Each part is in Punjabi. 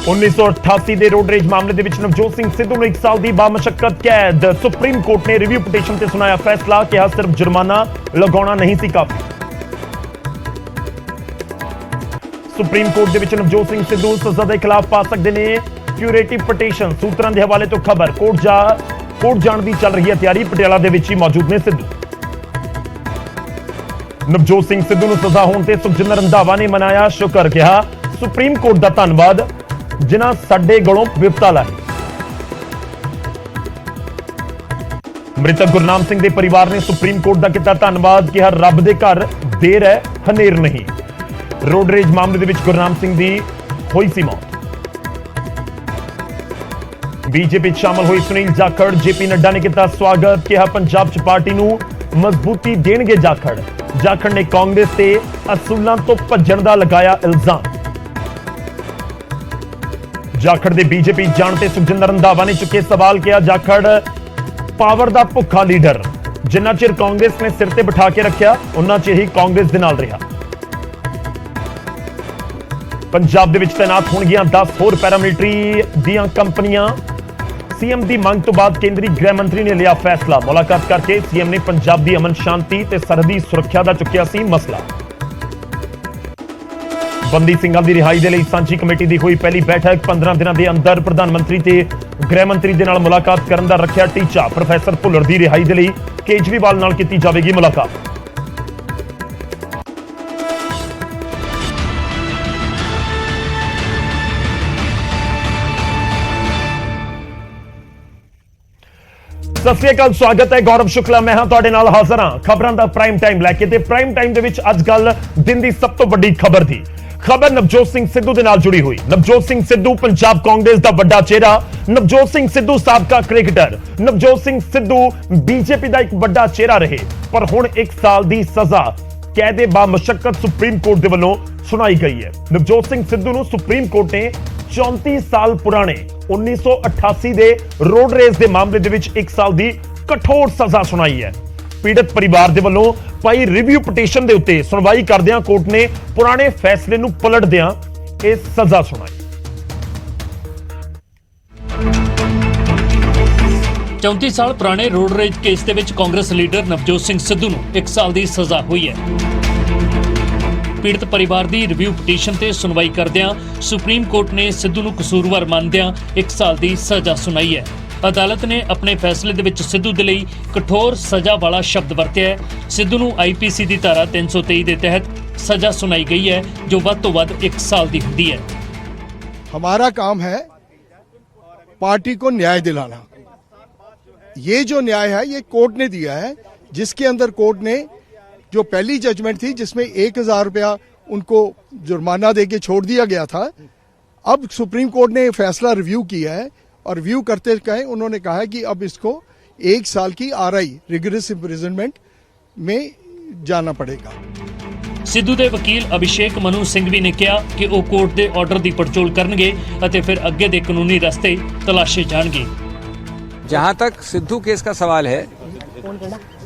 1988 ਦੇ ਰੋਡ ਰੇਜ ਮਾਮਲੇ ਦੇ ਵਿੱਚ ਨਵਜੋਤ ਸਿੰਘ ਸਿੱਧੂ ਨੂੰ 1 ਸਾਲ ਦੀ ਬਾਮਸ਼ੱਕਤ ਕੈਦ। ਸੁਪਰੀਮ ਕੋਰਟ ਨੇ ਰਿਵਿਊ ਪਟੀਸ਼ਨ ਤੇ ਸੁਣਾਇਆ ਫੈਸਲਾ, ਕਿਹਾ ਸਿਰਫ ਜੁਰਮਾਨਾ ਲਗਾਉਣਾ ਨਹੀਂ ਸੀ ਕਾਫੀ। ਸੁਪਰੀਮ ਕੋਰਟ ਦੇ ਵਿੱਚ ਨਵਜੋਤ ਸਿੰਘ ਸਿੱਧੂ ਸਜ਼ਾ ਦੇ ਖਿਲਾਫ ਪਾ ਸਕਦੇ ਨੇ ਕਿਊਰੇਟਿਵ ਪਟੀਸ਼ਨ। ਸੂਤਰਾਂ ਦੇ ਹਵਾਲੇ ਤੋਂ ਖਬਰ, ਕੋਰਟ ਜਾਣ ਦੀ ਚੱਲ ਰਹੀ ਹੈ ਤਿਆਰੀ। ਪਟਿਆਲਾ ਦੇ ਵਿੱਚ ਹੀ ਮੌਜੂਦ ਨੇ ਸਿੱਧੂ। ਨਵਜੋਤ ਸਿੰਘ ਸਿੱਧੂ ਨੂੰ ਸਜ਼ਾ ਹੋਣ ਤੇ ਸੁਖਜਿੰਦਰ ਰੰਧਾਵਾ ਨੇ ਮਨਾਇਆ ਸ਼ੁਕਰ, ਕਿਹਾ ਸੁਪਰੀਮ ਕੋਰਟ ਦਾ ਧੰਨਵਾਦ ਜਿਨ੍ਹਾਂ ਸਾਡੇ ਗਲੋਂ ਵਿਪਤਾ ਲਾਈ। ਮ੍ਰਿਤਕ ਗੁਰਨਾਮ ਸਿੰਘ ਦੇ ਪਰਿਵਾਰ ਨੇ ਸੁਪਰੀਮ ਕੋਰਟ ਦਾ ਕੀਤਾ ਧੰਨਵਾਦ, ਕਿਹਾ ਰੱਬ ਦੇ ਘਰ ਦੇਰ ਹੈ ਹਨੇਰ ਨਹੀਂ। ਰੋਡ ਰੇਜ ਮਾਮਲੇ ਦੇ ਵਿੱਚ ਗੁਰਨਾਮ ਸਿੰਘ ਦੀ ਹੋਈ ਸੀ ਮੌਤ। ਬੀਜੇਪੀ 'ਚ ਸ਼ਾਮਲ ਹੋਏ ਸੁਨੀਲ ਜਾਖੜ, ਜੇਪੀ ਨੱਡਾ ਨੇ ਕੀਤਾ ਸਵਾਗਤ, ਕਿਹਾ ਪੰਜਾਬ 'ਚ ਪਾਰਟੀ ਨੂੰ ਮਜ਼ਬੂਤੀ ਦੇਣਗੇ ਜਾਖੜ। ਜਾਖੜ ਨੇ ਕਾਂਗਰਸ ਤੇ ਅਸੂਲਾਂ ਤੋਂ ਭੱਜਣ ਦਾ ਲਗਾਇਆ ਇਲਜ਼ਾਮ। ਜਾਖੜ ਦੇ ਬੀਜੇਪੀ ਜਾਣ ਤੇ ਸੁਖਜਿੰਦਰ ਰੰਧਾਵਾ ਨੇ ਚੁੱਕੇ ਸਵਾਲ, ਕਿਹਾ ਜਾਖੜ ਪਾਵਰ ਦਾ ਭੁੱਖਾ ਲੀਡਰ, ਜਿੰਨਾ ਚਿਰ ਕਾਂਗਰਸ ਨੇ ਸਿਰ ਤੇ ਬਿਠਾ ਕੇ ਰੱਖਿਆ ਉਹਨਾਂ ਚਿਰ ਹੀ ਕਾਂਗਰਸ ਦੇ ਨਾਲ ਰਿਹਾ। ਪੰਜਾਬ ਦੇ ਵਿੱਚ ਤੈਨਾਤ ਹੋਣਗੀਆਂ 10 ਹੋਰ ਪੈਰਾਮਿਲਟਰੀ ਦੀਆਂ ਕੰਪਨੀਆਂ। ਸੀਐਮ ਦੀ ਮੰਗ ਤੋਂ ਬਾਅਦ ਕੇਂਦਰੀ ਗ੍ਰਹਿ ਮੰਤਰੀ ਨੇ ਲਿਆ ਫੈਸਲਾ। ਮੁਲਾਕਾਤ ਕਰਕੇ ਸੀਐਮ ਨੇ ਪੰਜਾਬ ਦੀ ਅਮਨ ਸ਼ਾਂਤੀ ਤੇ ਸਰਹੱਦੀ ਸੁਰੱਖਿਆ ਦਾ ਚੁੱਕਿਆ ਸੀ ਮਸਲਾ। ਬੰਦੀ ਸਿੰਘਾਂ ਦੀ ਰਿਹਾਈ ਦੇ ਲਈ ਸਾਂਝੀ ਕਮੇਟੀ ਦੀ ਹੋਈ ਪਹਿਲੀ ਬੈਠਕ। 15 ਦਿਨਾਂ ਦੇ ਅੰਦਰ ਪ੍ਰਧਾਨ ਮੰਤਰੀ ਤੇ ਗ੍ਰਹਿ ਮੰਤਰੀ ਦੇ ਨਾਲ ਮੁਲਾਕਾਤ ਕਰਨ ਦਾ ਰੱਖਿਆ ਟੀਚਾ। ਪ੍ਰੋਫੈਸਰ ਭੁੱਲਰ ਦੀ ਰਿਹਾਈ ਦੇ ਲਈ ਕੇਜਰੀਵਾਲ ਨਾਲ ਕੀਤੀ ਜਾਵੇਗੀ ਮੁਲਾਕਾਤ। ਸਤਿ ਸ੍ਰੀ ਅਕਾਲ, ਸਵਾਗਤ ਹੈ। ਗੌਰਵ ਸ਼ੁਕਲਾ ਮੈਂ ਹਾਂ ਤੁਹਾਡੇ ਨਾਲ ਹਾਜ਼ਰ ਹਾਂ ਖਬਰਾਂ ਦਾ ਪ੍ਰਾਈਮ ਟਾਈਮ ਲੈ ਕੇ। ਤੇ ਪ੍ਰਾਈਮ ਟਾਈਮ ਦੇ ਵਿੱਚ ਅੱਜ ਗੱਲ ਦਿਨ ਦੀ ਸਭ ਤੋਂ ਵੱਡੀ ਖਬਰ ਦੀ ਖਬਰ ਨਵਜੋਤ ਸਿੰਘ ਸਿੱਧੂ ਦੇ ਨਾਲ ਜੁੜੀ ਹੋਈ। ਨਵਜੋਤ ਸਿੰਘ ਸਿੱਧੂ ਪੰਜਾਬ ਕਾਂਗਰਸ ਦਾ ਵੱਡਾ ਚਿਹਰਾ। ਨਵਜੋਤ ਸਿੰਘ ਸਿੱਧੂ ਸਾਬਕਾ ਕ੍ਰਿਕਟਰ। ਨਵਜੋਤ ਸਿੰਘ ਸਿੱਧੂ ਬੀਜੇਪੀ ਦਾ ਇੱਕ ਵੱਡਾ ਚਿਹਰਾ ਰਹੇ, ਪਰ ਹੁਣ 1 ਸਾਲ ਦੀ ਸਜ਼ਾ ਕੈਦੇ ਬਾਮਸ਼ੱਕਤ ਸੁਪਰੀਮ ਕੋਰਟ ਦੇ ਵੱਲੋਂ ਸੁਣਾਈ ਗਈ ਹੈ। ਨਵਜੋਤ ਸਿੰਘ ਸਿੱਧੂ ਨੂੰ ਸੁਪਰੀਮ ਕੋਰਟ ਨੇ 34 ਸਾਲ ਪੁਰਾਣੇ 1988 ਦੇ ਰੋਡ ਰੇਸ ਦੇ ਮਾਮਲੇ ਦੇ ਵਿੱਚ 1 ਸਾਲ ਦੀ ਕਠੋਰ ਸਜ਼ਾ ਸੁਣਾਈ ਹੈ। ਪੀੜਤ ਪਰਿਵਾਰ ਦੇ ਵੱਲੋਂ ਪਾਈ ਰਿਵਿਊ ਪਟੀਸ਼ਨ ਦੇ ਉੱਤੇ ਸੁਣਵਾਈ ਕਰਦਿਆਂ ਕੋਰਟ ਨੇ ਪੁਰਾਣੇ ਫੈਸਲੇ ਨੂੰ ਪਲਟਦਿਆਂ ਇਹ ਸਜ਼ਾ ਸੁਣਾਈ। 34 ਸਾਲ ਪੁਰਾਣੇ ਰੋਡ ਰੇਜ ਕੇਸ ਦੇ ਵਿੱਚ ਕਾਂਗਰਸ ਲੀਡਰ ਨਵਜੋਤ ਸਿੰਘ ਸਿੱਧੂ ਨੂੰ 1 ਸਾਲ ਦੀ ਸਜ਼ਾ ਹੋਈ ਹੈ। ਪੀੜਤ ਪਰਿਵਾਰ ਦੀ ਰਿਵਿਊ ਪਟੀਸ਼ਨ ਤੇ ਸੁਣਵਾਈ ਕਰਦਿਆਂ ਸੁਪਰੀਮ ਕੋਰਟ ਨੇ ਸਿੱਧੂ ਨੂੰ ਕਸੂਰਵਾਰ ਮੰਨਦਿਆਂ 1 ਸਾਲ ਦੀ ਸਜ਼ਾ ਸੁਣਾਈ ਹੈ। ਅਦਾਲਤ ਨੇ ਆਪਣੇ ਫੈਸਲੇ ਦੇ ਵਿੱਚ ਸਿੱਧੂ ਦੇ ਲਈ ਕਠੋਰ ਸਜ਼ਾ ਵਾਲਾ ਸ਼ਬਦ ਵਰਤਿਆ ਹੈ। ਸਿੱਧੂ ਨੂੰ ਆਈਪੀਸੀ ਦੀ ਧਾਰਾ 323 ਦੇ ਤਹਿਤ ਸਜ਼ਾ ਸੁਣਾਈ ਗਈ ਹੈ, ਜੋ ਵੱਧ ਤੋਂ ਵੱਧ 1 ਸਾਲ ਦੀ ਹੁੰਦੀ ਹੈ। हमारा काम है पार्टी को न्याय दिलाना। ये जो न्याय है ये कोर्ट ने दिया है, जिसके अंदर कोर्ट ने जो पहली जजमेंट थी जिसमें 1000 रुपया उनको जुर्माना देके छोड़ दिया गया था, अब सुप्रीम कोर्ट ने फैसला रिव्यू किया है और रिव्यू करते कहे उन्होंने कहा है कि अब इसको 1 साल की आरआई रिगरस इम्प्रिजनमेंट में जाना पड़ेगा। ਸਿੱਧੂ ਦੇ ਵਕੀਲ ਅਭਿਸ਼ੇਕ ਮਨੂ ਸਿੰਘ ਵੀ ਨੇ ਕਿਹਾ ਕਿ ਉਹ ਕੋਰਟ ਦੇ ਆਰਡਰ ਦੀ ਪੜਚੋਲ ਕਰਨਗੇ ਅਤੇ ਫਿਰ ਅੱਗੇ ਦੇ ਕਾਨੂੰਨੀ ਰਸਤੇ ਤਲਾਸ਼ੇ ਜਾਣਗੇ। जहां तक सिद्धू केस का सवाल है,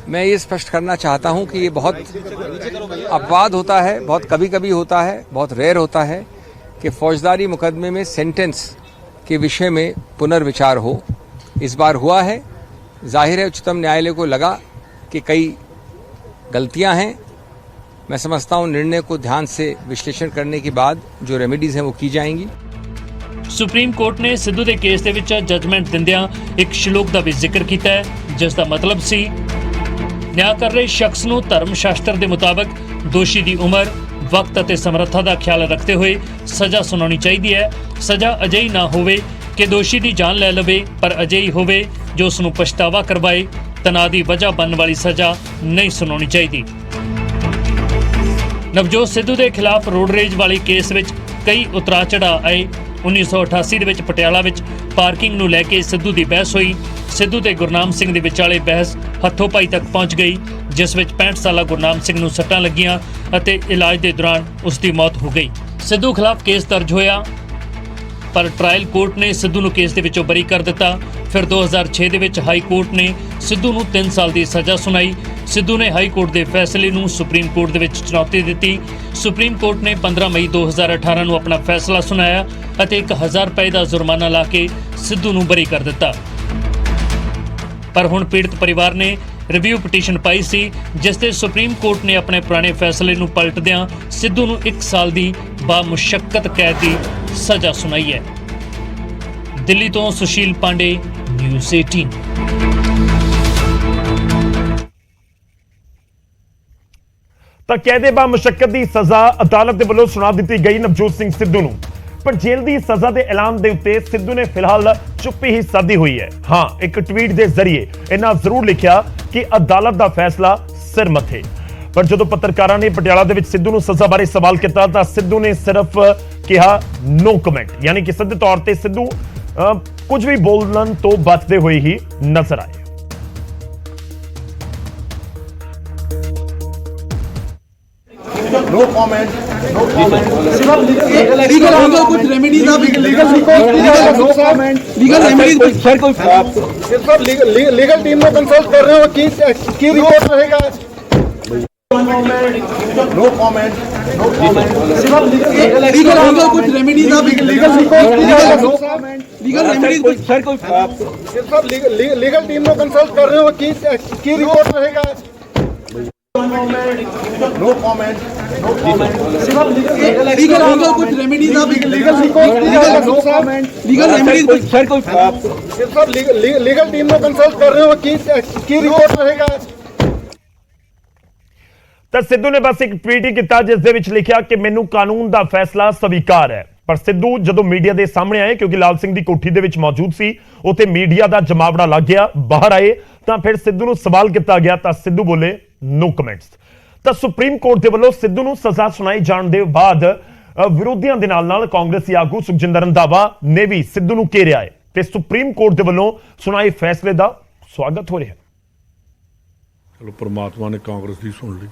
मैं ये स्पष्ट करना चाहता हूं कि ये बहुत अपवाद होता है, बहुत कभी कभी होता है, बहुत रेयर होता है कि फौजदारी मुकदमे में सेंटेंस के विषय में पुनर्विचार हो। इस बार हुआ है। जाहिर है उच्चतम न्यायालय को लगा कि कई गलतियां हैं। मैं समझता हूं निर्णय को ध्यान से विश्लेषण करने के बाद जो रेमेडीज हैं वो की जाएंगी। ਸੁਪਰੀਮ ਕੋਰਟ ਨੇ ਸਿੱਧੂ ਦੇ ਕੇਸ ਦੇ ਵਿੱਚ ਜਜਮੈਂਟ ਦਿੰਦਿਆਂ ਇੱਕ ਸ਼ਲੋਕ ਦਾ ਵੀ ਜ਼ਿਕਰ ਕੀਤਾ ਹੈ, ਜਿਸ ਦਾ ਮਤਲਬ ਸੀ ਨਿਆਂ ਕਰ ਰਹੇ ਸ਼ਖਸ ਨੂੰ ਧਰਮ ਸ਼ਾਸਤਰ ਦੇ ਮੁਤਾਬਕ ਦੋਸ਼ੀ ਦੀ ਉਮਰ, ਵਕਤ ਅਤੇ ਸਮਰੱਥਾ ਦਾ ਖਿਆਲ ਰੱਖਦੇ ਹੋਏ ਸਜ਼ਾ ਸੁਣਾਉਣੀ ਚਾਹੀਦੀ ਹੈ। ਸਜ਼ਾ ਅਜਿਹੀ ਨਾ ਹੋਵੇ ਕਿ ਦੋਸ਼ੀ ਦੀ ਜਾਨ ਲੈ ਲਵੇ, ਪਰ ਅਜਿਹੀ ਹੋਵੇ ਜੋ ਉਸ ਨੂੰ ਪਛਤਾਵਾ ਕਰਵਾਏ। ਤਣਾਅ ਦੀ ਵਜ੍ਹਾ ਬਣਨ ਵਾਲੀ ਸਜ਼ਾ ਨਹੀਂ ਸੁਣਾਉਣੀ ਚਾਹੀਦੀ। ਨਵਜੋਤ ਸਿੱਧੂ ਦੇ ਖਿਲਾਫ ਰੋਡ ਰੇਜ ਵਾਲੇ ਕੇਸ ਵਿੱਚ ਕਈ ਉਤਰਾਅ ਚੜ੍ਹਾਅ ਆਏ। 1988 ਦੇ ਵਿੱਚ ਪਟਿਆਲਾ ਵਿੱਚ ਪਾਰਕਿੰਗ ਨੂੰ ਲੈ ਕੇ ਸਿੱਧੂ ਦੀ ਬਹਿਸ ਹੋਈ। ਸਿੱਧੂ ਤੇ ਗੁਰਨਾਮ ਸਿੰਘ ਦੇ ਵਿਚਾਲੇ ਬਹਿਸ ਹੱਥੋਂ ਪਾਈ ਤੱਕ ਪਹੁੰਚ ਗਈ, ਜਿਸ ਵਿੱਚ 65 ਸਾਲਾ ਗੁਰਨਾਮ ਸਿੰਘ ਨੂੰ ਸੱਟਾਂ ਲੱਗੀਆਂ ਅਤੇ ਇਲਾਜ ਦੇ ਦੌਰਾਨ ਉਸ ਦੀ ਮੌਤ ਹੋ ਗਈ। ਸਿੱਧੂ ਖਿਲਾਫ ਕੇਸ ਦਰਜ ਹੋਇਆ, ਪਰ ਟ੍ਰਾਇਲ ਕੋਰਟ ਨੇ ਸਿੱਧੂ ਨੂੰ ਕੇਸ ਦੇ ਵਿੱਚੋਂ ਬਰੀ ਕਰ ਦਿੱਤਾ। ਫਿਰ 2006 ਦੇ ਵਿੱਚ ਹਾਈ ਕੋਰਟ ਨੇ ਸਿੱਧੂ ਨੂੰ 3 ਸਾਲ ਦੀ ਸਜ਼ਾ ਸੁਣਾਈ। ਸਿੱਧੂ ਨੇ ਹਾਈ ਕੋਰਟ ਦੇ ਫੈਸਲੇ ਨੂੰ ਸੁਪਰੀਮ ਕੋਰਟ ਦੇ ਵਿੱਚ ਚੁਣੌਤੀ ਦਿੱਤੀ। ਸੁਪਰੀਮ ਕੋਰਟ ਨੇ 15 ਮਈ 2018 ਨੂੰ ਆਪਣਾ ਫੈਸਲਾ ਸੁਣਾਇਆ ਅਤੇ 1000 ਰੁਪਏ ਦਾ ਜੁਰਮਾਨਾ ਲਾ ਕੇ ਸਿੱਧੂ ਨੂੰ ਬਰੀ ਕਰ ਦਿੱਤਾ। ਪਰ ਹੁਣ ਪੀੜਤ ਪਰਿਵਾਰ ਨੇ ਰਿਵਿਊ ਪਟੀਸ਼ਨ ਪਾਈ ਸੀ, ਜਿਸ ਤੇ ਸੁਪਰੀਮ ਕੋਰਟ ਨੇ ਆਪਣੇ ਪੁਰਾਣੇ ਫੈਸਲੇ ਨੂੰ ਪਲਟਦਿਆਂ ਸਿੱਧੂ ਨੂੰ 1 ਸਾਲ ਦੀ ਬਾਮੁਸ਼ੱਕਤ ਕੈਦ ਦੀ ਸਜ਼ਾ ਸੁਣਾਈ ਹੈ। ਦਿੱਲੀ ਤੋਂ ਸੁਸ਼ੀਲ ਪਾਂਡੇ, ਨਿਊਜ਼ 18। ਤਾਂ ਕੈਦੇ ਬਾਮੁਸ਼ੱਕਤ ਦੀ ਸਜ਼ਾ ਅਦਾਲਤ ਦੇ ਵੱਲੋਂ ਸੁਣਾ ਦਿੱਤੀ ਗਈ ਨਵਜੋਤ ਸਿੰਘ ਸਿੱਧੂ ਨੂੰ। ਪਰ ਜੇਲ੍ਹ ਦੀ ਸਜ਼ਾ ਦੇ ਐਲਾਨ ਦੇ ਉੱਤੇ ਸਿੱਧੂ ਨੇ ਫਿਲਹਾਲ ਚੁੱਪੀ ਹੀ ਸਾਧੀ ਹੋਈ ਹੈ। ਹਾਂ, ਇੱਕ ਟਵੀਟ ਦੇ ਜ਼ਰੀਏ ਇਹਨਾਂ ਜ਼ਰੂਰ ਲਿਖਿਆ ਕਿ ਅਦਾਲਤ ਦਾ ਫੈਸਲਾ ਸਿਰ ਮੱਥੇ। ਪਰ ਜਦੋਂ ਪੱਤਰਕਾਰਾਂ ਨੇ ਪਟਿਆਲਾ ਦੇ ਵਿੱਚ ਸਿੱਧੂ ਨੂੰ ਸਜ਼ਾ ਬਾਰੇ ਸਵਾਲ ਕੀਤਾ ਤਾਂ ਸਿੱਧੂ ਨੇ ਸਿਰਫ ਕਿਹਾ ਨੋ ਕਮੈਂਟ, ਯਾਨੀ ਕਿ ਸਿੱਧੇ ਤੌਰ ਤੇ ਸਿੱਧੂ ਕੁਝ ਵੀ ਬੋਲਣ ਤੋਂ ਬਚਦੇ ਹੋਏ ਹੀ ਨਜ਼ਰ ਆਏ। No comment. No comment. Legal कुछ रेमेडीज आप legal no comment. Legal remedies sir कोई सिर्फ लीगल टीम में कंसल्ट कर रहे हो की रिपोर्ट रहेगा। No comment. No comment. Legal कुछ रेमेडीज आप legal no comment. Legal remedies sir कोई सिर्फ लीगल टीम में कंसल्ट कर रहे हो की रिपोर्ट रहेगा। No comment. No comment. Legal कुछ रेमेडीज आप legal no comment. Legal remedies sir कोई सिर्फ लीगल टीम में कंसल्ट कर रहे हो की रिपोर्ट रहेगा। ਤਾਂ ਸਿੱਧੂ ਨੇ ਬਸ ਇੱਕ ਟਵੀਟ ਹੀ ਕੀਤਾ ਜਿਸ ਦੇ ਵਿੱਚ ਲਿਖਿਆ ਕਿ ਮੈਨੂੰ ਕਾਨੂੰਨ ਦਾ ਫੈਸਲਾ ਸਵੀਕਾਰ ਹੈ। ਪਰ ਸਿੱਧੂ ਜਦੋਂ ਮੀਡੀਆ ਦੇ ਸਾਹਮਣੇ ਆਏ, ਕਿਉਂਕਿ ਲਾਲ ਸਿੰਘ ਦੀ ਕੋਠੀ ਦੇ ਵਿੱਚ ਮੌਜੂਦ ਸੀ, ਉੱਥੇ ਮੀਡੀਆ ਦਾ ਜਮਾਵੜਾ ਲੱਗ ਗਿਆ। ਬਾਹਰ ਆਏ ਤਾਂ ਫਿਰ ਸਿੱਧੂ ਨੂੰ ਸਵਾਲ ਕੀਤਾ ਗਿਆ ਤਾਂ ਸਿੱਧੂ ਬੋਲੇ ਨੋ ਕਮੈਂਟਸ। ਤਾਂ ਸੁਪਰੀਮ ਕੋਰਟ ਦੇ ਵੱਲੋਂ ਸਿੱਧੂ ਨੂੰ ਸਜ਼ਾ ਸੁਣਾਈ ਜਾਣ ਦੇ ਬਾਅਦ ਵਿਰੋਧੀਆਂ ਦੇ ਨਾਲ ਕਾਂਗਰਸੀ ਆਗੂ ਸੁਖਜਿੰਦਰ ਰੰਧਾਵਾ ਨੇ ਵੀ ਸਿੱਧੂ ਨੂੰ ਘੇਰਿਆ ਹੈ ਤੇ ਸੁਪਰੀਮ ਕੋਰਟ ਦੇ ਵੱਲੋਂ ਸੁਣਾਏ ਫੈਸਲੇ ਦਾ ਸਵਾਗਤ ਹੋ ਰਿਹਾ। ਚਲੋ ਪ੍ਰਮਾਤਮਾ ਨੇ ਕਾਂਗਰਸ ਦੀ ਸੁਣ ਲਈ,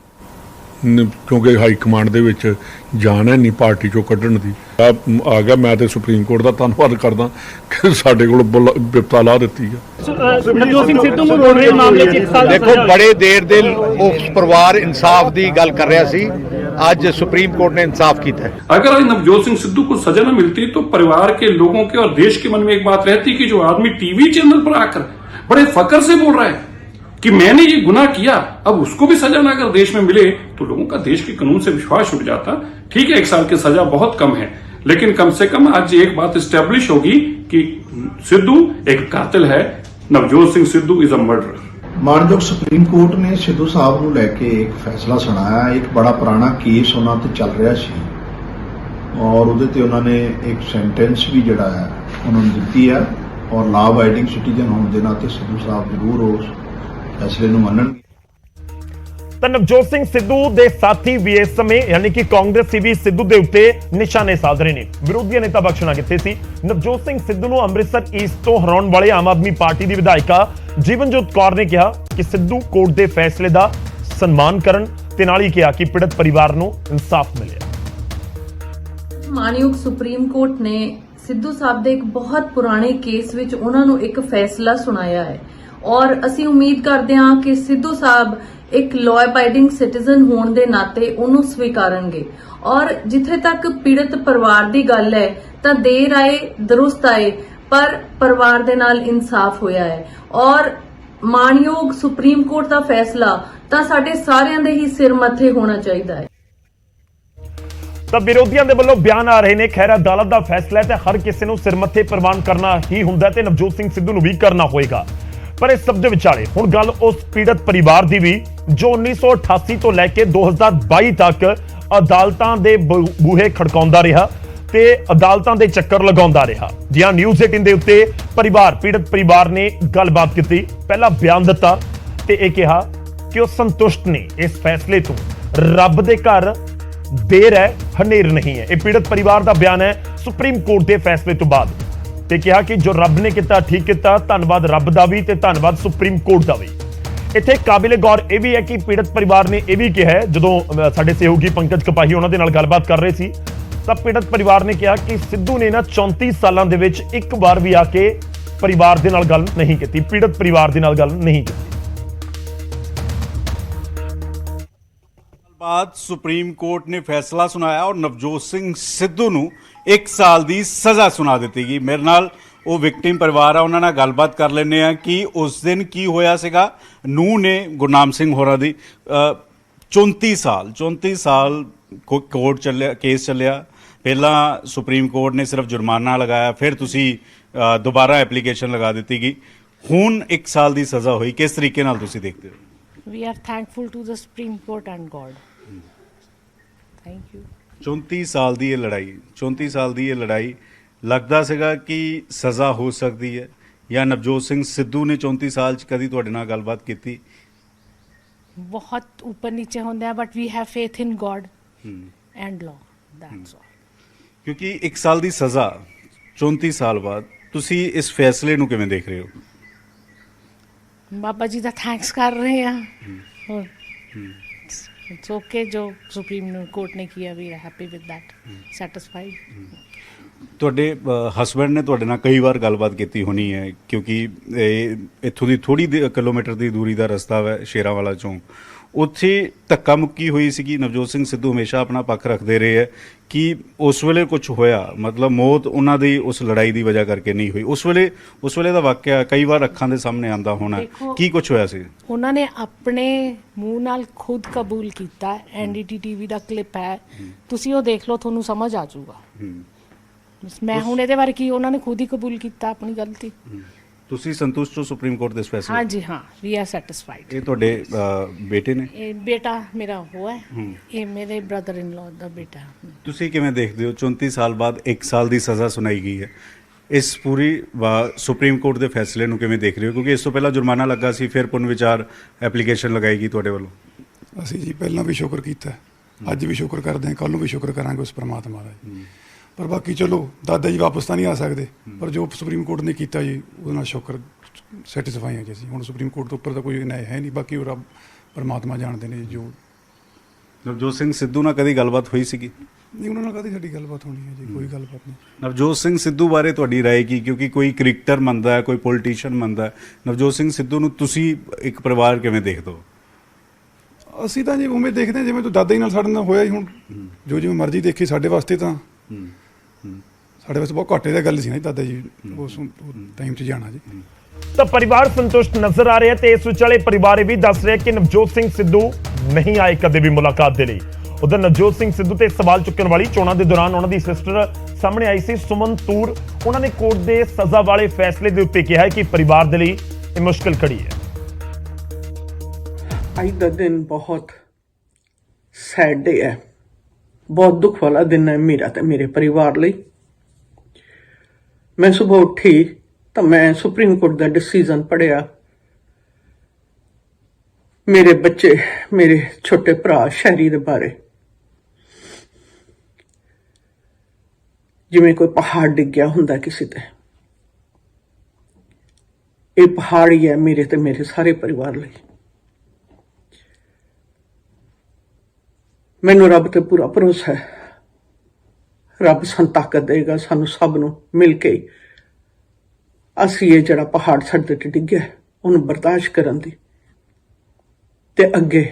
ਕਿਉਂਕਿ ਹਾਈ ਕਮਾਂਡ ਦੇ ਵਿੱਚ ਜਾਨ ਹੈ ਨਹੀਂ ਪਾਰਟੀ ਚੋਂ ਕੱਢਣ ਦੀ। ਆ ਗਿਆ, ਮੈਂ ਤੇ ਸੁਪਰੀਮ ਕੋਰਟ ਦਾ ਧੰਨਵਾਦ ਕਰਦਾ ਕਿ ਸਾਡੇ ਕੋਲ ਬਿਪਤਾ ਲਾ ਦਿੱਤੀ ਹੈ। ਨਵਜੋਤ ਸਿੰਘ ਸਿੱਧੂ ਨੂੰ ਰੋਡ ਰੇਜ ਮਾਮਲੇ 'ਚ 1 ਸਾਲ ਦੇਖੋ, ਬੜੇ ਦੇਰ ਦੇ ਉਸ ਪਰਿਵਾਰ ਇਨਸਾਫ ਦੀ ਗੱਲ ਕਰ ਰਿਹਾ ਸੀ, आज सुप्रीम कोर्ट ने इंसाफ किया है। अगर आज नवजोत सिंह सिद्धू को सजा न मिलती तो परिवार के लोगों के और देश के मन में एक बात रहती कि जो आदमी टीवी चैनल पर आकर बड़े फकर से बोल रहा है कि मैंने ये गुनाह किया, अब उसको भी सजा ना अगर देश में मिले तो लोगों का देश के कानून से विश्वास उठ जाता। ठीक है, 1 साल की सजा बहुत कम है, लेकिन कम से कम आज एक बात स्टैब्लिश होगी कि सिद्धू एक कातिल है, Navjot Singh Sidhu is a murderer. ਮਾਨਯੋਗ ਸੁਪਰੀਮ ਕੋਰਟ ਨੇ ਸਿੱਧੂ ਸਾਹਿਬ ਨੂੰ ਲੈ ਕੇ ਇੱਕ ਫੈਸਲਾ ਸੁਣਾਇਆ। ਇੱਕ ਬੜਾ ਪੁਰਾਣਾ ਕੇਸ ਉਹਨਾਂ ਤੇ ਚੱਲ ਰਿਹਾ ਸੀ ਔਰ ਉਹਦੇ ਤੇ ਉਹਨਾਂ ਨੇ ਇੱਕ ਸੈਂਟੈਂਸ ਵੀ ਜਿਹੜਾ ਹੈ ਉਹਨਾਂ ਨੂੰ ਦਿੱਤੀ ਹੈ ਔਰ ਲਾ ਅਬਾਈਡਿੰਗ ਸਿਟੀਜ਼ਨ ਹੋਣ ਦੇ ਨਾਤੇ ਸਿੱਧੂ ਸਾਹਿਬ ਜ਼ਰੂਰ ਉਸ ਫੈਸਲੇ ਨੂੰ ਮੰਨਣਗੇ। ਤਾਂ ਨਵਜੋਤ ਸਿੰਘ ਸਿੱਧੂ ਦੇ ਸਾਥੀ ਵੀ ਇਸ ਸਮੇਂ ਯਾਨੀ ਕਿ ਕਾਂਗਰਸੀ ਵੀ ਸਿੱਧੂ ਦੇ ਉੱਤੇ ਨਿਸ਼ਾਨੇ ਸਾਧ ਰਹੇ ਨੇ। ਵਿਰੋਧੀਆਂ ਨੇ ਤਾਂ ਬਖਸ਼ਣਾ ਕਿੱਥੇ ਸੀ। ਨਵਜੋਤ ਸਿੰਘ ਸਿੱਧੂ ਨੂੰ ਅੰਮ੍ਰਿਤਸਰ ਈਸਟ ਤੋਂ ਹਰਾਉਣ ਵਾਲੇ ਆਮ ਆਦਮੀ ਪਾਰਟੀ ਦੀ ਵਿਧਾਇਕਾ ਜੀਵਨਜੋਤ ਕੌਰ ਨੇ ਕਿਹਾ ਕਿ ਸਿੱਧੂ ਕੋਰਟ ਦੇ ਫੈਸਲੇ ਦਾ ਸਨਮਾਨ ਕਰਨ ਤੇ ਨਾਲ ਹੀ ਕਿਹਾ ਕਿ ਪੀੜਤ ਪਰਿਵਾਰ ਨੂੰ ਇਨਸਾਫ ਮਿਲਿਆ। ਮਾਨਯੋਗ ਸੁਪਰੀਮ ਕੋਰਟ ਨੇ ਸਿੱਧੂ ਸਾਹਿਬ ਦੇ ਇੱਕ ਬਹੁਤ ਪੁਰਾਣੇ ਕੇਸ ਵਿੱਚ ਉਹਨਾਂ ਨੂੰ ਇੱਕ ਫੈਸਲਾ ਸੁਣਾਇਆ ਹੈ ਔਰ ਅਸੀਂ ਉਮੀਦ ਕਰਦੇ ਹਾਂ ਕਿ ਸਿੱਧੂ ਸਾਹਿਬ ਇੱਕ ਲਾਅ ਅਬਾਈਡਿੰਗ ਸਿਟੀਜ਼ਨ ਹੋਣ ਦੇ ਨਾਤੇ ਉਹਨੂੰ ਸਵੀਕਾਰਨਗੇ ਔਰ ਜਿੱਥੇ ਤੱਕ ਪੀੜਤ ਪਰਿਵਾਰ ਦੀ ਗੱਲ ਹੈ ਤਾਂ ਦੇਰ ਆਏ ਦਰੁਸਤ ਆਏ ਪਰ ਪਰਿਵਾਰ ਦੇ ਨਾਲ ਇਨਸਾਫ ਹੋਇਆ ਹੈ ਔਰ ਮਾਨਯੋਗ ਸੁਪਰੀਮ ਕੋਰਟ ਦਾ ਫੈਸਲਾ ਤਾਂ ਸਾਡੇ ਸਾਰਿਆਂ ਦੇ ਹੀ ਸਿਰ ਮੱਥੇ ਹੋਣਾ ਚਾਹੀਦਾ ਹੈ। ਤਾਂ ਵਿਰੋਧੀਆਂ ਦੇ ਵੱਲੋਂ ਬਿਆਨ ਆ ਰਹੇ ਨੇ, ਖੈਰ ਅਦਾਲਤ ਦਾ ਫੈਸਲਾ ਹੈ ਤੇ ਹਰ ਕਿਸੇ ਨੂੰ ਸਿਰ ਮੱਥੇ ਪ੍ਰਵਾਨ ਕਰਨਾ ਹੀ ਹੁੰਦਾ ਤੇ ਨਵਜੋਤ ਸਿੰਘ ਸਿੱਧੂ ਨੂੰ ਵੀ ਕਰਨਾ ਹੋਏਗਾ। ਪਰ ਇਸ ਸਭ ਦੇ ਵਿਚਾਲੇ ਹੁਣ ਗੱਲ ਉਸ ਪੀੜਤ ਪਰਿਵਾਰ ਦੀ ਵੀ ਜੋ 1988 ਤੋਂ ਲੈ ਕੇ 2022 ਤੱਕ ਅਦਾਲਤਾਂ ਦੇ ਬੂਹੇ ਖੜਕਾਉਂਦਾ ਰਿਹਾ ਤੇ ਅਦਾਲਤਾਂ ਦੇ ਚੱਕਰ ਲਗਾਉਂਦਾ ਰਿਹਾ। ਜੀ ਹਾਂ, ਨਿਊਜ਼ 18 ਦੇ ਉੱਤੇ ਪੀੜਤ ਪਰਿਵਾਰ ਨੇ ਗੱਲਬਾਤ ਕੀਤੀ, ਪਹਿਲਾ ਬਿਆਨ ਦਿੱਤਾ ਤੇ ਇਹ ਕਿਹਾ ਕਿ ਉਹ ਸੰਤੁਸ਼ਟ ਨੇ ਇਸ ਫੈਸਲੇ ਤੋਂ। ਰੱਬ ਦੇ ਘਰ ਦੇਰ ਹੈ, ਹਨੇਰ ਨਹੀਂ ਹੈ। ਇਹ ਪੀੜਤ ਪਰਿਵਾਰ ਦਾ ਬਿਆਨ ਹੈ ਸੁਪਰੀਮ ਕੋਰਟ ਦੇ ਫੈਸਲੇ ਤੋਂ ਬਾਅਦ ਤੇ ਕਿਹਾ ਕਿ ਜੋ ਰੱਬ ਨੇ ਕੀਤਾ ਠੀਕ ਕੀਤਾ, ਧੰਨਵਾਦ ਰੱਬ ਦਾ ਵੀ ਤੇ ਧੰਨਵਾਦ ਸੁਪਰੀਮ ਕੋਰਟ ਦਾ ਵੀ। ਇੱਥੇ ਕਾਬਿਲੇ ਗੌਰ ਇਹ ਵੀ ਹੈ ਕਿ ਪੀੜਤ ਪਰਿਵਾਰ ਨੇ ਇਹ ਵੀ ਕਿਹਾ, ਜਦੋਂ ਸਾਡੇ ਸਹਿਯੋਗੀ ਪੰਕਜ ਕਪਾਹੀ ਉਹਨਾਂ ਦੇ ਨਾਲ ਗੱਲਬਾਤ ਕਰ ਰਹੇ ਸੀ ਤਾਂ ਪੀੜਤ ਪਰਿਵਾਰ ਨੇ ਕਿਹਾ ਕਿ ਸਿੱਧੂ ਨੇ ਨਾ 34 ਸਾਲਾਂ ਦੇ ਵਿੱਚ ਇੱਕ ਵਾਰ ਵੀ ਆ ਕੇ ਪਰਿਵਾਰ ਦੇ ਨਾਲ ਗੱਲ ਨਹੀਂ ਕੀਤੀ, ਪੀੜਤ ਪਰਿਵਾਰ ਦੇ ਨਾਲ ਗੱਲ ਨਹੀਂ ਕੀਤੀ। बाद सुप्रीम कोर्ट ने फैसला सुनाया और नवजोत सिंह सिद्धू ਨੂੰ 1 ਸਾਲ ਦੀ ਸਜ਼ਾ ਸੁਣਾ ਦਿੱਤੀ ਗਈ। ਮੇਰੇ ਨਾਲ ਉਹ ਵਿਕਟਿਮ ਪਰਿਵਾਰ ਆ, ਉਹਨਾਂ ਨਾਲ ਗੱਲਬਾਤ ਕਰ ਲੈਂਦੇ ਆ ਕਿ ਉਸ ਦਿਨ ਕੀ ਹੋਇਆ ਸੀਗਾ। ਨੂੰਹ ਨੇ ਗੁਰਨਾਮ ਸਿੰਘ ਹੋਰਾਂ ਦੀ 34 ਸਾਲ ਕੋਰਟ ਚੱਲਿਆ, ਕੇਸ ਚੱਲਿਆ। ਪਹਿਲਾਂ ਸੁਪਰੀਮ ਕੋਰਟ ਨੇ ਸਿਰਫ ਜੁਰਮਾਨਾ ਲਗਾਇਆ, ਫਿਰ ਤੁਸੀਂ ਦੁਬਾਰਾ ਐਪਲੀਕੇਸ਼ਨ ਲਗਾ ਦਿੱਤੀ ਗਈ, ਹੁਣ 1 ਸਾਲ ਦੀ ਸਜ਼ਾ ਹੋਈ। ਕਿਸ ਤਰੀਕੇ ਨਾਲ ਤੁਸੀਂ ਦੇਖਦੇ ਹੋ? We are thankful to the Supreme Court and God. Thank you. 34 ਸਾਲ ਦੀ ਇਹ ਲੜਾਈ ਲੱਗਦਾ ਸੀਗਾ ਕਿ ਸਜ਼ਾ ਹੋ ਸਕਦੀ ਹੈ, ਜਾਂ ਨਵਜੋਤ ਸਿੰਘ ਸਿੱਧੂ ਨੇ 34 ਸਾਲ ਚ ਕਦੀ ਤੁਹਾਡੇ ਨਾਲ ਗੱਲਬਾਤ ਕੀਤੀ? ਬਹੁਤ ਉੱਪਰ ਨੀਚੇ ਹੁੰਦੇ ਆ, but we have faith in God and law. That's all. ਕਿਉਂਕਿ 1 ਸਾਲ ਦੀ ਸਜ਼ਾ 34 ਸਾਲ ਬਾਅਦ ਤੁਸੀਂ ਇਸ ਫੈਸਲੇ ਨੂੰ ਕਿਵੇਂ ਦੇਖ ਰਹੇ ਹੋ? ਬਾਬਾ ਜੀ ਦਾ ਥੈਂਕਸ ਕਰ ਰਹੇ ਆ। ਹੋਰ ਇਟਸ ਓਕੇ, ਜੋ ਸੁਪਰੀਮ ਕੋਰਟ ਨੇ ਕੀਤਾ, we are happy with that, satisfied. ਤੁਹਾਡੇ ਹਸਬੈਂਡ ਨੇ ਤੁਹਾਡੇ ਨਾਲ ਕਈ ਵਾਰ ਗੱਲਬਾਤ ਕੀਤੀ ਹੋਣੀ ਹੈ, ਕਿਉਂਕਿ ਇੱਥੋਂ ਦੀ ਥੋੜੀ ਕਿਲੋਮੀਟਰ ਦੀ ਦੂਰੀ ਦਾ ਰਸਤਾ ਹੈ ਸ਼ੇਰਾਂਵਾਲਾ ਚੋਂ, ਉੱਥੇ ਧੱਕਾ ਮੁੱਕੀ ਹੋਈ ਸੀਗੀ। ਨਵਜੋਤ ਸਿੰਘ ਸਿੱਧੂ ਹਮੇਸ਼ਾ ਆਪਣਾ ਪੱਖ ਰੱਖਦੇ ਰਹੇ ਹੈ ਕਿ ਉਸ ਵੇਲੇ ਕੁਝ ਹੋਇਆ, ਮਤਲਬ ਮੌਤ ਉਹਨਾਂ ਦੀ ਉਸ ਲੜਾਈ ਦੀ ਵਜ੍ਹਾ ਕਰਕੇ ਨਹੀਂ ਹੋਈ। ਉਸ ਵੇਲੇ ਦਾ ਵਾਕਿਆ ਕਈ ਵਾਰ ਅੱਖਾਂ ਦੇ ਸਾਹਮਣੇ ਆਉਂਦਾ ਹੋਣਾ, ਕੀ ਕੁਝ ਹੋਇਆ ਸੀ? ਉਹਨਾਂ ਨੇ ਆਪਣੇ ਮੂੰਹ ਨਾਲ ਖੁਦ ਕਬੂਲ ਕੀਤਾ। ਐਨਡੀਟੀ ਟੀਵੀ ਦਾ ਕਲਿੱਪ ਹੈ, ਤੁਸੀਂ ਉਹ ਦੇਖ ਲਓ, ਤੁਹਾਨੂੰ ਸਮਝ ਆ ਜਾਊਗਾ। ਮੈਂ ਹੁਣ ਇਹਦੇ ਬਾਰੇ ਕੀ, ਉਹਨਾਂ ਨੇ ਖੁਦ ਹੀ ਕਬੂਲ ਕੀਤਾ ਆਪਣੀ ਗਲਤੀ। ਤੁਸੀਂ ਸੰਤੁਸ਼ਟ ਹੋ ਸੁਪਰੀਮ ਕੋਰਟ ਦੇ ਇਸ ਫੈਸਲੇ? ਹਾਂਜੀ ਹਾਂ, ਵੀ ਆਰ ਸੈਟੀਸਫਾਈਡ। ਇਹ ਤੁਹਾਡੇ ਬੇਟੇ ਨੇ? ਇਹ ਬੇਟਾ ਮੇਰਾ ਉਹ ਹੈ, ਇਹ ਮੇਰੇ ਬ੍ਰਦਰ ਇਨ ਲਾਅ ਦਾ ਬੇਟਾ। ਤੁਸੀਂ ਕਿਵੇਂ ਦੇਖਦੇ ਹੋ 34 ਸਾਲ ਬਾਅਦ 1 ਸਾਲ ਦੀ ਸਜ਼ਾ ਸੁਣਾਈ ਗਈ ਹੈ, ਇਸ ਪੂਰੀ ਸੁਪਰੀਮ ਕੋਰਟ ਦੇ ਫੈਸਲੇ ਨੂੰ ਕਿਵੇਂ ਦੇਖ ਰਹੇ ਹੋ? ਕਿਉਂਕਿ ਇਸ ਤੋਂ ਪਹਿਲਾਂ ਜੁਰਮਾਨਾ ਲੱਗਾ ਸੀ, ਫਿਰ ਪੁਨਰ ਵਿਚਾਰ ਐਪਲੀਕੇਸ਼ਨ ਲਗਾਈ ਗਈ ਤੁਹਾਡੇ ਵੱਲੋਂ। ਅਸੀਂ ਜੀ ਪਹਿਲਾਂ ਵੀ ਸ਼ੁਕਰ ਕੀਤਾ, ਅੱਜ ਵੀ ਸ਼ੁਕਰ ਕਰਦੇ ਹਾਂ, ਕੱਲ੍ਹ ਨੂੰ ਵੀ ਸ਼ੁਕਰ ਕਰਾਂਗੇ ਉਸ ਪਰਮਾਤਮਾ ਦਾ। ਪਰ ਬਾਕੀ ਚਲੋ ਦਾਦਾ ਜੀ ਵਾਪਸ ਤਾਂ ਨਹੀਂ ਆ ਸਕਦੇ, ਪਰ ਜੋ ਸੁਪਰੀਮ ਕੋਰਟ ਨੇ ਕੀਤਾ ਜੀ ਉਹਦੇ ਨਾਲ ਸ਼ੁਕਰ ਸੈਟੀਸਫਾਈ ਹਾਂ ਜੀ ਅਸੀਂ। ਹੁਣ ਸੁਪਰੀਮ ਕੋਰਟ ਤੋਂ ਉੱਪਰ ਤਾਂ ਕੋਈ ਨਿਆਂ ਹੈ ਨਹੀਂ, ਬਾਕੀ ਉਹ ਰੱਬ ਪਰਮਾਤਮਾ ਜਾਣਦੇ ਨੇ। ਜੋ ਨਵਜੋਤ ਸਿੰਘ ਸਿੱਧੂ ਨਾਲ ਕਦੀ ਗੱਲਬਾਤ ਹੋਈ ਸੀਗੀ? ਨਹੀਂ, ਉਹਨਾਂ ਨਾਲ ਕਦੀ ਸਾਡੀ ਗੱਲਬਾਤ ਹੋਣੀ ਹੈ ਜੀ, ਕੋਈ ਗੱਲਬਾਤ ਨਹੀਂ। ਨਵਜੋਤ ਸਿੰਘ ਸਿੱਧੂ ਬਾਰੇ ਤੁਹਾਡੀ ਰਾਏ ਕੀ? ਕਿਉਂਕਿ ਕੋਈ ਕ੍ਰਿਕਟਰ ਮੰਨਦਾ ਹੈ, ਕੋਈ ਪੋਲੀਟੀਸ਼ੀਅਨ ਮੰਨਦਾ ਹੈ, ਨਵਜੋਤ ਸਿੰਘ ਸਿੱਧੂ ਨੂੰ ਤੁਸੀਂ ਇੱਕ ਪਰਿਵਾਰ ਕਿਵੇਂ ਦੇਖਦੇ ਹੋ? ਅਸੀਂ ਤਾਂ ਜੀ ਉਵੇਂ ਦੇਖਦੇ ਹਾਂ ਜਿਵੇਂ ਤੂੰ ਦਾਦਾ ਜੀ ਨਾਲ ਸਾਡੇ ਨਾਲ ਹੋਇਆ ਹੀ। ਹੁਣ ਜੋ ਜਿਵੇਂ ਮਰਜ਼ੀ ਦੇਖੀ, ਸਾਡੇ ਵਾਸਤੇ ਤਾਂ ਸਾਡੇ ਵਾਸਤੇ ਬਹੁਤ ਘਾਟੇ ਦੀ ਗੱਲ ਸੀ ਨਾ ਦਾਦਾ ਜੀ ਉਸ ਟਾਈਮ 'ਚ ਜਾਣਾ ਜੀ। ਤਾਂ ਪਰਿਵਾਰ ਸੰਤੁਸ਼ਟ ਨਜ਼ਰ ਆ ਰਿਹਾ, ਤੇ ਇਸ ਵਿਚਾਲੇ ਪਰਿਵਾਰ ਇਹ ਵੀ ਦੱਸ ਰਿਹਾ ਕਿ ਨਵਜੋਤ ਸਿੰਘ ਸਿੱਧੂ ਨਹੀਂ ਆਏ ਕਦੇ ਵੀ ਮੁਲਾਕਾਤ ਦੇ ਲਈ। ਉਧਰ ਨਵਜੋਤ ਸਿੰਘ ਸਿੱਧੂ ਤੇ ਸਵਾਲ ਚੁੱਕਣ ਵਾਲੀ ਚੋਣਾਂ ਦੇ ਦੌਰਾਨ ਉਹਨਾਂ ਦੀ ਸਿਸਟਰ ਸਾਹਮਣੇ ਆਈ ਸੀ, ਸੁਮਨ ਤੂਰ। ਉਹਨਾਂ ਨੇ ਕੋਰਟ ਦੇ ਸਜ਼ਾ ਵਾਲੇ ਫੈਸਲੇ ਦੇ ਉੱਤੇ ਕਿਹਾ ਕਿ ਪਰਿਵਾਰ ਦੇ ਲਈ ਇਹ ਮੁਸ਼ਕਲ ਘੜੀ ਹੈ। ਅੱਜ ਦਾ ਦਿਨ ਬਹੁਤ ਸੈਡ ਡੇ ਹੈ, ਬਹੁਤ ਦੁੱਖ ਵਾਲਾ ਦਿਨ ਹੈ ਮੇਰਾ ਤੇ ਮੇਰੇ ਪਰਿਵਾਰ ਲਈ। ਮੈਂ ਸਵੇਰ ਉੱਠੀ ਤਾਂ ਮੈਂ ਸੁਪਰੀਮ ਕੋਰਟ ਦਾ ਡਿਸੀਜਨ ਪੜ੍ਹਿਆ। ਮੇਰੇ ਬੱਚੇ, ਮੇਰੇ ਛੋਟੇ ਭਰਾ ਸ਼ਹਿਰੀ ਦੇ ਬਾਰੇ, ਜਿਵੇਂ ਕੋਈ ਪਹਾੜ ਡਿੱਗ ਗਿਆ ਹੁੰਦਾ ਕਿਸੇ ਤੇ। ਇਹ ਪਹਾੜ ਹੀ ਹੈ ਮੇਰੇ ਤੇ ਮੇਰੇ ਸਾਰੇ ਪਰਿਵਾਰ ਲਈ। ਮੈਨੂੰ ਰੱਬ ਤੇ ਪੂਰਾ ਭਰੋਸਾ ਹੈ, ਰੱਬ ਸਾਨੂੰ ਤਾਕਤ ਦੇਗਾ, ਸਾਨੂੰ ਸਭ ਨੂੰ ਮਿਲ ਕੇ ਅਸੀਂ ਇਹ ਜਿਹੜਾ ਪਹਾੜ ਸਾਡੇ ਤੇ ਡਿੱਗਿਆ ਉਹਨੂੰ ਬਰਦਾਸ਼ਤ ਕਰਨ ਦੀ ਤੇ ਅੱਗੇ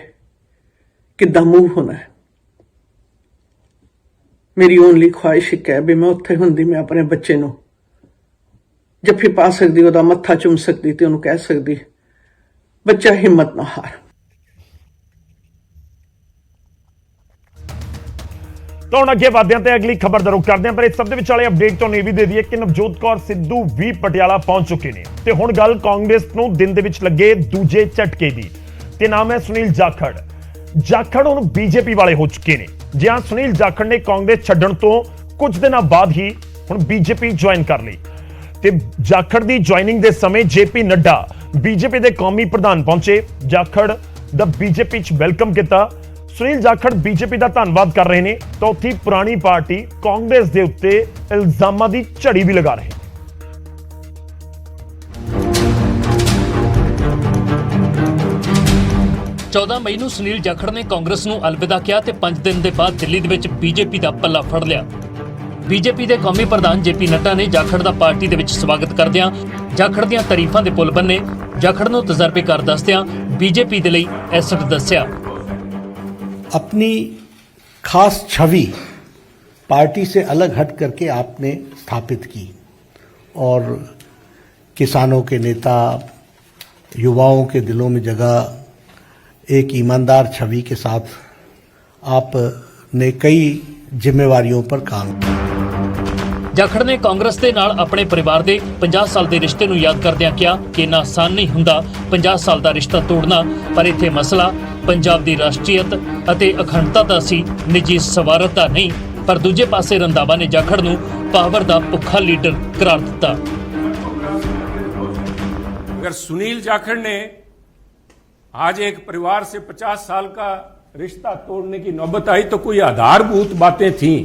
ਕਿੱਦਾਂ ਮੂਵ ਹੋਣਾ ਹੈ। ਮੇਰੀ ਓਨਲੀ ਖੁਆਇਸ਼ ਹੈ ਵੀ ਮੈਂ ਉੱਥੇ ਹੁੰਦੀ, ਮੈਂ ਆਪਣੇ ਬੱਚੇ ਨੂੰ ਜੱਫੀ ਪਾ ਸਕਦੀ, ਉਹਦਾ ਮੱਥਾ ਚੁੰਮ ਸਕਦੀ ਤੇ ਉਹਨੂੰ ਕਹਿ ਸਕਦੀ, ਬੱਚਾ ਹਿੰਮਤ ਨਾ ਹਾਰ। ਤਾਂ ਹੁਣ ਅੱਗੇ ਵਧਦੇ ਹਾਂ ਤੇ ਅਗਲੀ ਖਬਰ ਦਾ ਰੁਖ ਕਰਦੇ ਹਾਂ, ਪਰ ਇਸ ਸਭ ਦੇ ਵਿਚਾਲੇ ਅਪਡੇਟ ਤੁਹਾਨੂੰ ਇਹ ਵੀ ਦੇ ਦਈਏ ਕਿ ਨਵਜੋਤ ਕੌਰ ਸਿੱਧੂ ਵੀ ਪਟਿਆਲਾ ਪਹੁੰਚ ਚੁੱਕੇ ਨੇ। ਤੇ ਹੁਣ ਗੱਲ ਕਾਂਗਰਸ ਨੂੰ ਦਿਨ ਦੇ ਵਿੱਚ ਲੱਗੇ ਦੂਜੇ ਝਟਕੇ ਦੀ, ਤੇ ਨਾਮ ਹੈ ਸੁਨੀਲ ਜਾਖੜ। ਜਾਖੜ ਹੁਣ ਬੀਜੇਪੀ ਵਾਲੇ ਹੋ ਚੁੱਕੇ ਨੇ। ਜੀ ਹਾਂ, ਸੁਨੀਲ ਜਾਖੜ ਨੇ ਕਾਂਗਰਸ ਛੱਡਣ ਤੋਂ ਕੁਝ ਦਿਨਾਂ ਬਾਅਦ ਹੀ ਹੁਣ ਬੀਜੇਪੀ ਜੁਆਇਨ ਕਰ ਲਈ। ਤੇ ਜਾਖੜ ਦੀ ਜੁਆਇਨਿੰਗ ਦੇ ਸਮੇਂ ਜੇਪੀ ਨੱਡਾ ਬੀਜੇਪੀ ਦੇ ਕੌਮੀ ਪ੍ਰਧਾਨ ਪਹੁੰਚੇ। ਜਾਖੜ ਦਾ ਬੀਜੇਪੀ 'ਚ ਵੈਲਕਮ ਕੀਤਾ। ਸੁਨੀਲ ਜਾਖੜ ਬੀਜੇਪੀ ਦਾ ਧੰਨਵਾਦ ਕਰ ਰਹੇ ਨੇ, ਤਾਂ ਉੱਥੇ ਪੁਰਾਣੀ ਪਾਰਟੀ ਕਾਂਗਰਸ ਦੇ ਉੱਤੇ ਇਲਜ਼ਾਮਾਂ ਦੀ ਝੜੀ ਵੀ ਲਗਾ ਰਹੇ। 14 ਮਈ ਨੂੰ ਸੁਨੀਲ ਜਾਖੜ ਨੇ ਕਾਂਗਰਸ ਨੂੰ ਅਲਵਿਦਾ ਕਿਹਾ ਤੇ 5 ਦਿਨ ਦੇ ਬਾਅਦ ਦਿੱਲੀ ਦੇ ਵਿੱਚ ਬੀਜੇਪੀ ਦਾ ਪੱਲਾ ਫੜ ਲਿਆ। ਬੀਜੇਪੀ ਦੇ ਕੌਮੀ ਪ੍ਰਧਾਨ ਜੇਪੀ ਨੱਡਾ ਨੇ ਜਾਖੜ ਦਾ ਪਾਰਟੀ ਦੇ ਵਿੱਚ ਸਵਾਗਤ ਕਰਦਿਆਂ ਜਾਖੜ ਦੀਆਂ ਤਾਰੀਫਾਂ ਦੇ ਪੁੱਲ ਬੰਨੇ। ਜਾਖੜ ਨੂੰ ਤਜਰਬੇਕਾਰ ਦੱਸਦਿਆਂ ਬੀਜੇਪੀ ਦੇ ਲਈ ਐਸਟ ਦੱਸਿਆ। अपनी खास छवि पार्टी से अलग हट करके आपने स्थापित की और किसानों के नेता, युवाओं के दिलों में जगह एक ईमानदार छवि के साथ आपने कई जिम्मेवारियों पर काम किया। ਜਾਖੜ ਨੇ ਕਾਂਗਰਸ ਦੇ ਨਾਲ ਆਪਣੇ ਪਰਿਵਾਰ ਦੇ 50 ਸਾਲ ਦੇ ਰਿਸ਼ਤੇ ਨੂੰ ਯਾਦ ਕਰਦਿਆਂ ਕਿਹਾ ਕਿ ਇੰਨਾ ਆਸਾਨ ਨਹੀਂ ਹੁੰਦਾ 50 ਸਾਲ ਦਾ ਰਿਸ਼ਤਾ ਤੋੜਨਾ, ਪਰ ਇੱਥੇ ਮਸਲਾ ਪੰਜਾਬ ਦੀ ਰਾਸ਼ਟਰੀਅਤ ਅਤੇ ਅਖੰਡਤਾ ਦਾ ਸੀ, ਨਿੱਜੀ ਸਵਾਰਥ ਦਾ ਨਹੀਂ। ਪਰ ਦੂਜੇ ਪਾਸੇ ਰੰਧਾਵਾ ਨੇ ਜਾਖੜ ਨੂੰ ਪਾਵਰ ਦਾ ਭੁੱਖਾ ਲੀਡਰ ਕਰਾਰ ਦਿੱਤਾ। अगर सुनील जाखड़ ने आज एक परिवार से 50 साल का रिश्ता तोड़ने की नौबत आई तो कोई आधारभूत बातें थीं,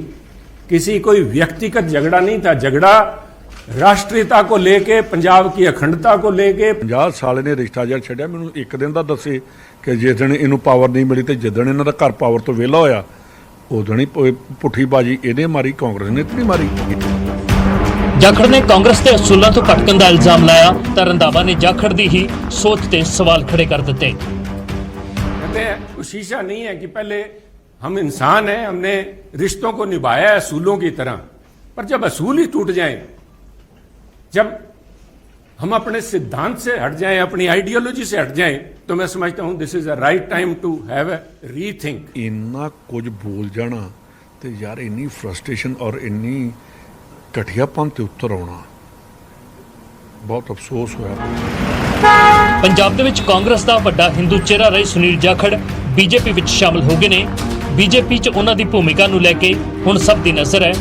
किसी कोई व्यक्तिगत झगड़ा नहीं था। झगड़ा राष्ट्रीयता को लेके, पंजाब की अखंडता को लेके। 50 ਸਾਲ ਨੇ ਰਿਸ਼ਤਾ ਜੜ ਛੱਡਿਆ। ਮੈਨੂੰ ਇੱਕ ਦਿਨ ਦਾ ਦੱਸੇ ਕਿ ਜਿਸ ਦਿਨ ਇਹਨੂੰ ਪਾਵਰ ਨਹੀਂ ਮਿਲੀ ਤੇ ਜਿੱਦਣ ਇਹਨਾਂ ਦਾ ਘਰ ਪਾਵਰ ਤੋਂ ਵਿਹਲਾ ਹੋਇਆ ਉਦੋਂ ਹੀ ਪੁੱਠੀ ਬਾਜੀ ਇਹਨੇ ਮਾਰੀ, ਕਾਂਗਰਸ ਨੇ ਤੇ ਨਹੀਂ ਮਾਰੀ। ਜਾਖੜ ਨੇ ਕਾਂਗਰਸ ਦੇ ਅਸੂਲਾਂ ਤੋਂ ਭਟਕਣ ਦਾ ਇਲਜ਼ਾਮ ਲਾਇਆ ਤਾਂ ਰੰਧਾਵਾ ਨੇ ਜਾਖੜ ਦੀ ਹੀ ਸੋਚ ਤੇ ਸਵਾਲ ਖੜੇ ਕਰ ਦਿੱਤੇ। कहते हैं वो शीशा नहीं है कि पहले हम इंसान हैं, हमने रिश्तों को निभाया है असूलों की तरह, पर जब असूल ही टूट जाएं, जब हम अपने सिद्धांत से हट जाएं, अपनी आइडियोलॉजी से हट जाएं, तो मैं समझता हूं this is a right time to have a rethink. ਇੰਨਾ ਕੁਝ ਬੋਲ ਜਾਣਾ ਤੇ ਯਾਰ ਇੰਨੀ ਫਰਸਟ੍ਰੇਸ਼ਨ ਔਰ ਇੰਨੀ ਘਟੀਆਪਨ ਤੇ ਉੱਤਰ ਆਉਣਾ ਬਹੁਤ ਅਫਸੋਸ ਹੋਇਆ। ਪੰਜਾਬ ਦੇ ਵਿੱਚ ਕਾਂਗਰਸ ਦਾ ਵੱਡਾ ਹਿੰਦੂ ਚਿਹਰਾ ਰਹੇ ਸੁਨੀਲ ਜਾਖੜ ਬੀਜੇਪੀ ਵਿੱਚ ਸ਼ਾਮਲ ਹੋ ਗਏ ਨੇ। ਬੀਜੇਪੀ 'ਚ ਉਹਨਾਂ ਦੀ ਭੂਮਿਕਾ ਨੂੰ ਲੈ ਕੇ ਹੁਣ ਸਭ ਦੀ ਨਜ਼ਰ ਹੈ।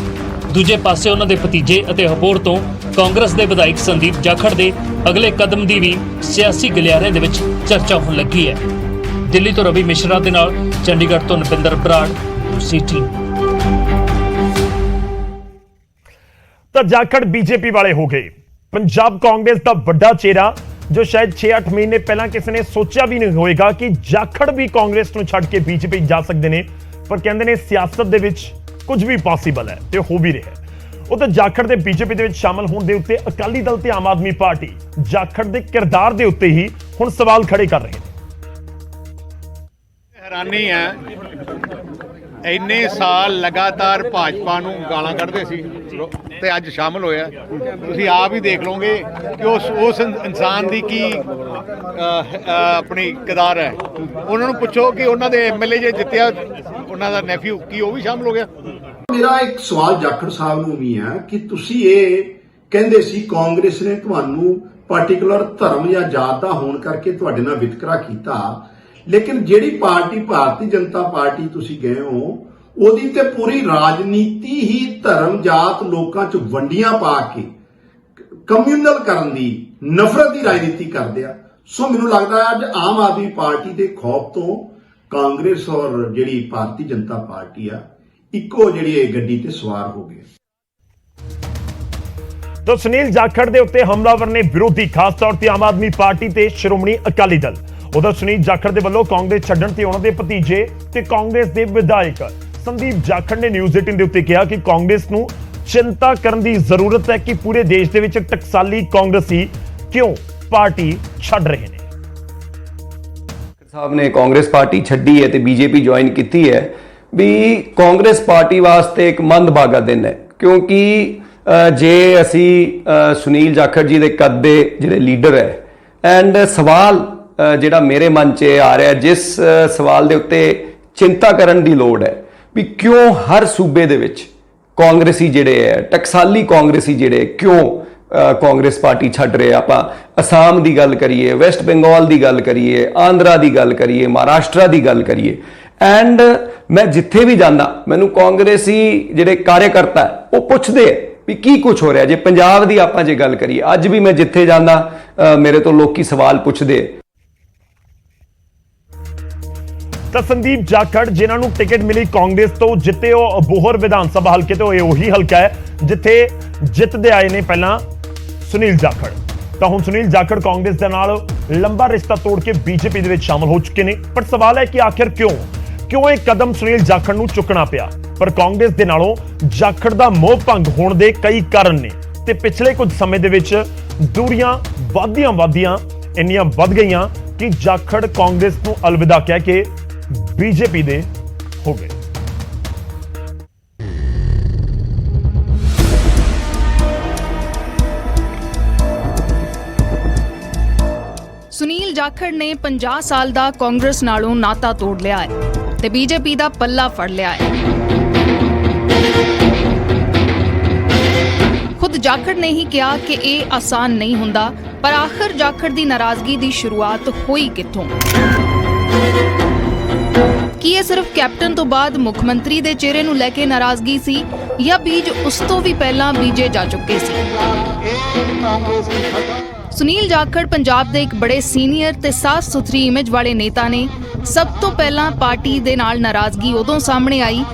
ਦੂਜੇ ਪਾਸੇ ਉਹਨਾਂ ਦੇ ਭਤੀਜੇ ਅਤੇ ਹਬੋਰ ਤੋਂ ਕਾਂਗਰਸ ਦੇ ਵਿਧਾਇਕ ਸੰਦੀਪ ਜਾਖੜ ਦੇ ਅਗਲੇ ਕਦਮ ਦੀ ਵੀ ਸਿਆਸੀ ਗਲਿਆਰੇ ਦੇ ਵਿੱਚ ਚਰਚਾ ਹੋਣ ਲੱਗੀ ਹੈ। ਦਿੱਲੀ ਤੋਂ ਰਵੀ ਮਿਸ਼ਰਾ ਦੇ ਨਾਲ ਚੰਡੀਗੜ੍ਹ ਤੋਂ ਨਵਿੰਦਰ ਬਰਾੜ, ਸਿਟੀ। ਤਾਂ ਜਾਖੜ ਬੀਜੇਪੀ ਵਾਲੇ ਹੋ ਗਏ। ਪੰਜਾਬ ਕਾਂਗਰਸ ਦਾ ਵੱਡਾ ਚਿਹਰਾ ਜੋ ਸ਼ਾਇਦ 6-8 ਮਹੀਨੇ ਪਹਿਲਾਂ ਕਿਸੇ ਨੇ ਸੋਚਿਆ ਵੀ ਨਹੀਂ ਹੋਵੇਗਾ ਕਿ ਜਾਖੜ ਵੀ ਕਾਂਗਰਸ ਨੂੰ ਛੱਡ ਕੇ ਬੀਜੇਪੀ ਜਾ ਸਕਦੇ ਨੇ, ਪਰ ਕਹਿੰਦੇ ਨੇ ਸਿਆਸਤ ਦੇ ਵਿੱਚ ਕੁਝ ਵੀ ਪੋਸੀਬਲ ਹੈ ਤੇ ਹੋ ਵੀ ਰਿਹਾ ਹੈ। ਉਹ ਤਾਂ ਜਾਖੜ ਦੇ ਬੀਜੇਪੀ ਦੇ ਵਿੱਚ ਸ਼ਾਮਲ ਹੋਣ ਦੇ ਉੱਤੇ ਅਕਾਲੀ ਦਲ ਤੇ ਆਮ ਆਦਮੀ ਪਾਰਟੀ ਜਾਖੜ ਦੇ ਕਿਰਦਾਰ ਦੇ ਉੱਤੇ ਹੀ ਹੁਣ ਸਵਾਲ ਖੜੇ ਕਰ ਰਹੇ ਨੇ। ਹੈਰਾਨੀ ਹੈ, ਇੰਨੇ ਸਾਲ ਲਗਾਤਾਰ ਭਾਜਪਾ ਨੂੰ ਗਾਲਾਂ ਕੱਢਦੇ ਸੀ ਤੇ ਅੱਜ ਸ਼ਾਮਲ ਹੋਇਆ। ਤੁਸੀਂ ਆਪ ਹੀ ਦੇਖ ਲਓਗੇ ਕਿ ਉਸ ਇਨਸਾਨ ਦੀ ਕੀ ਆਪਣੀ ਕਿਰਦਾਰ ਹੈ। ਉਹਨਾਂ ਨੂੰ ਪੁੱਛੋ ਕਿ ਉਹਨਾਂ ਦੇ ਐਮਐਲਏ ਜੇ ਜਿੱਤਿਆ ਉਹਨਾਂ ਦਾ ਨੈਫਿਊ, ਕੀ ਉਹ ਵੀ ਸ਼ਾਮਲ ਹੋ ਗਿਆ? ਮੇਰਾ ਇੱਕ ਸਵਾਲ ਜਾਖੜ ਸਾਹਿਬ ਨੂੰ ਵੀ ਹੈ ਕਿ ਤੁਸੀਂ ਇਹ ਕਹਿੰਦੇ ਸੀ ਕਾਂਗਰਸ ਨੇ ਤੁਹਾਨੂੰ ਪਾਰਟਿਕੂਲਰ ਧਰਮ ਜਾਂ ਜਾਤ ਦਾ ਹੋਣ ਕਰਕੇ ਤੁਹਾਡੇ ਨਾਲ ਵਿਤਕਰਾ ਕੀਤਾ, ਲੇਕਿਨ ਜਿਹੜੀ ਪਾਰਟੀ ਭਾਰਤੀ ਜਨਤਾ ਪਾਰਟੀ ਤੁਸੀਂ ਗਏ ਹੋ ਉਹਦੀ ਤੇ ਪੂਰੀ ਰਾਜਨੀਤੀ ਹੀ ਧਰਮ ਜਾਤ ਲੋਕਾਂ 'ਚ ਵੰਡੀਆਂ ਪਾ ਕੇ ਕਮਿਊਨਲ ਕਰਨ ਦੀ, ਨਫ਼ਰਤ ਦੀ ਰਾਜਨੀਤੀ ਕਰਦੇ ਆ। ਸੋ ਮੈਨੂੰ ਲੱਗਦਾ ਹੈ ਅੱਜ ਆਮ ਆਦਮੀ ਪਾਰਟੀ ਦੇ ਖੌਫ ਤੋਂ ਕਾਂਗਰਸ ਔਰ ਜਿਹੜੀ ਭਾਰਤੀ ਜਨਤਾ ਪਾਰਟੀ ਆ ਇੱਕੋ ਜਿਹੜੀ ਇਹ ਗੱਡੀ ਤੇ ਸਵਾਰ ਹੋ ਗਏ। ਤਾਂ ਸੁਨੀਲ ਜਾਖੜ ਦੇ ਉੱਤੇ ਹਮਲਾਵਰ ਨੇ ਵਿਰੋਧੀ, ਖਾਸ ਤੌਰ ਤੇ ਆਮ ਆਦਮੀ ਪਾਰਟੀ ਤੇ ਸ਼੍ਰੋਮਣੀ ਅਕਾਲੀ ਦਲ। ਉਧਰ ਸੁਨੀਲ ਜਾਖੜ ਦੇ ਵੱਲੋਂ ਕਾਂਗਰਸ ਛੱਡਣ ਤੇ ਉਹਨਾਂ ਦੇ ਭਤੀਜੇ ਤੇ ਕਾਂਗਰਸ ਦੇ ਵਿਧਾਇਕ ਸੰਦੀਪ ਜਾਖੜ ਨੇ ਨਿਊਜ਼ 18 ਦੇ ਉੱਤੇ ਕਿਹਾ ਕਿ ਕਾਂਗਰਸ ਨੂੰ ਚਿੰਤਾ ਕਰਨ ਦੀ ਜ਼ਰੂਰਤ ਹੈ ਕਿ ਪੂਰੇ ਦੇਸ਼ ਦੇ ਵਿੱਚ ਟਕਸਾਲੀ ਕਾਂਗਰਸੀ ਕਿਉਂ ਪਾਰਟੀ ਛੱਡ ਰਹੇ ਨੇ। ਸਾਹਿਬ ਨੇ ਕਾਂਗਰਸ ਪਾਰਟੀ ਛੱਡੀ ਹੈ ਤੇ ਬੀਜੇਪੀ ਜੁਆਇਨ ਕੀਤੀ ਹੈ ਵੀ ਕਾਂਗਰਸ ਪਾਰਟੀ ਵਾਸਤੇ ਇੱਕ ਮੰਦਭਾਗਾ ਦਿਨ ਹੈ, ਕਿਉਂਕਿ ਜੇ ਅਸੀਂ ਸੁਨੀਲ ਜਾਖੜ ਜੀ ਦੇ ਕੱਦ ਦੇ ਜਿਹੜੇ ਲੀਡਰ ਹੈ ਐਂਡ ਸਵਾਲ ਜਿਹੜਾ ਮੇਰੇ ਮਨ 'ਚ ਆ ਰਿਹਾ, ਜਿਸ ਸਵਾਲ ਦੇ ਉੱਤੇ ਚਿੰਤਾ ਕਰਨ ਦੀ ਲੋੜ ਹੈ ਵੀ ਕਿਉਂ ਹਰ ਸੂਬੇ ਦੇ ਵਿੱਚ ਕਾਂਗਰਸੀ ਜਿਹੜੇ ਹੈ, ਟਕਸਾਲੀ ਕਾਂਗਰਸੀ ਜਿਹੜੇ ਕਿਉਂ ਕਾਂਗਰਸ ਪਾਰਟੀ ਛੱਡ ਰਹੇ। ਆਪਾਂ ਅਸਾਮ ਦੀ ਗੱਲ ਕਰੀਏ, ਵੈਸਟ ਬੰਗਾਲ ਦੀ ਗੱਲ ਕਰੀਏ, ਆਂਧਰਾ ਦੀ ਗੱਲ ਕਰੀਏ, ਮਹਾਰਾਸ਼ਟਰ ਦੀ ਗੱਲ ਕਰੀਏ, ਐਂਡ ਮੈਂ ਜਿੱਥੇ ਵੀ ਜਾਂਦਾ ਮੈਨੂੰ ਕਾਂਗਰਸੀ ਜਿਹੜੇ ਕਾਰਜਕਰਤਾ ਉਹ ਪੁੱਛਦੇ ਵੀ ਕੀ ਕੁਝ ਹੋ ਰਿਹਾ। ਜੇ ਪੰਜਾਬ ਦੀ ਆਪਾਂ ਜੇ ਗੱਲ ਕਰੀਏ, ਅੱਜ ਵੀ ਮੈਂ ਜਿੱਥੇ ਜਾਂਦਾ ਮੇਰੇ ਤੋਂ ਲੋਕੀ ਸਵਾਲ ਪੁੱਛਦੇ। ਤਾਂ ਸੰਦੀਪ ਜਾਖੜ ਜਿਨ੍ਹਾਂ ਨੂੰ ਟਿਕਟ ਮਿਲੀ ਕਾਂਗਰਸ ਤੋਂ, ਜਿੱਤੇ ਉਹ ਬੋਹਰ ਵਿਧਾਨ ਸਭਾ ਹਲਕੇ ਤੋਂ, ਇਹ ਉਹੀ ਹਲਕਾ ਹੈ ਜਿੱਥੇ ਜਿੱਤਦੇ ਆਏ ਨੇ ਪਹਿਲਾਂ ਸੁਨੀਲ ਜਾਖੜ। ਤਾਂ ਹੁਣ ਸੁਨੀਲ ਜਾਖੜ ਕਾਂਗਰਸ ਦੇ ਨਾਲ ਲੰਬਾ ਰਿਸ਼ਤਾ ਤੋੜ ਕੇ ਬੀਜੇਪੀ ਦੇ ਵਿੱਚ ਸ਼ਾਮਲ ਹੋ ਚੁੱਕੇ ਨੇ। ਪਰ ਸਵਾਲ ਹੈ ਕਿ ਆਖਿਰ ਕਿਉਂ ਇਹ ਕਦਮ ਸੁਨੀਲ ਜਾਖੜ ਨੂੰ ਚੁੱਕਣਾ ਪਿਆ। ਪਰ ਕਾਂਗਰਸ ਦੇ ਨਾਲੋਂ ਜਾਖੜ ਦਾ ਮੋਹ ਭੰਗ ਹੋਣ ਦੇ ਕਈ ਕਾਰਨ ਨੇ ਤੇ ਪਿਛਲੇ ਕੁਝ ਸਮੇਂ ਦੇ ਵਿੱਚ ਦੂਰੀਆਂ ਵਧਦੀਆਂ ਇੰਨੀਆਂ ਵੱਧ ਗਈਆਂ ਕਿ ਜਾਖੜ ਕਾਂਗਰਸ ਨੂੰ ਅਲਵਿਦਾ ਕਹਿ ਕੇ ਬੀਜੇਪੀ ਦੇ ਹੋ ਗਏ। ਸੁਨੀਲ ਜਾਖੜ ਨੇ 50 ਸਾਲ ਦਾ ਕਾਂਗਰਸ ਨਾਲੋਂ ਨਾਤਾ ਤੋੜ ਲਿਆ ਹੈ ਤੇ ਬੀਜੇਪੀ ਦਾ ਪੱਲਾ ਫੜ ਲਿਆ ਹੈ। ਖੁਦ ਜਾਖੜ ਨੇ ਹੀ ਕਿਹਾ ਕਿ ਇਹ ਆਸਾਨ ਨਹੀਂ ਹੁੰਦਾ, ਪਰ ਆਖਰ ਜਾਖੜ ਦੀ ਨਾਰਾਜ਼ਗੀ ਦੀ ਸ਼ੁਰੂਆਤ ਹੋਈ ਕਿੱਥੋਂ? ਕੀ ਇਹ ਸਿਰਫ ਕੈਪਟਨ ਤੋਂ ਬਾਅਦ ਮੁੱਖ ਮੰਤਰੀ ਦੇ ਚਿਹਰੇ ਨੂੰ ਲੈ ਕੇ ਨਾਰਾਜ਼ਗੀ ਸੀ ਜਾਂ ਬੀਜ ਉਸ ਤੋਂ ਵੀ ਪਹਿਲਾਂ ਬੀਜੇ ਜਾ ਚੁੱਕੇ ਸੀ? ਸੁਨੀਲ ਜਾਖੜ ਪੰਜਾਬ ਦੇ ਇੱਕ ਬੜੇ ਸੀਨੀਅਰ ਤੇ ਸਾਫ਼ ਸੁਥਰੀ ਇਮੇਜ ਵਾਲੇ ਨੇਤਾ ਨੇ। ਸਭ ਤੋਂ ਪਹਿਲਾਂ ਪਾਰਟੀ ਦੇ ਨਾਲ ਨਾਰਾਜ਼ਗੀ ਉਦੋਂ ਸਾਹਮਣੇ ਆਈ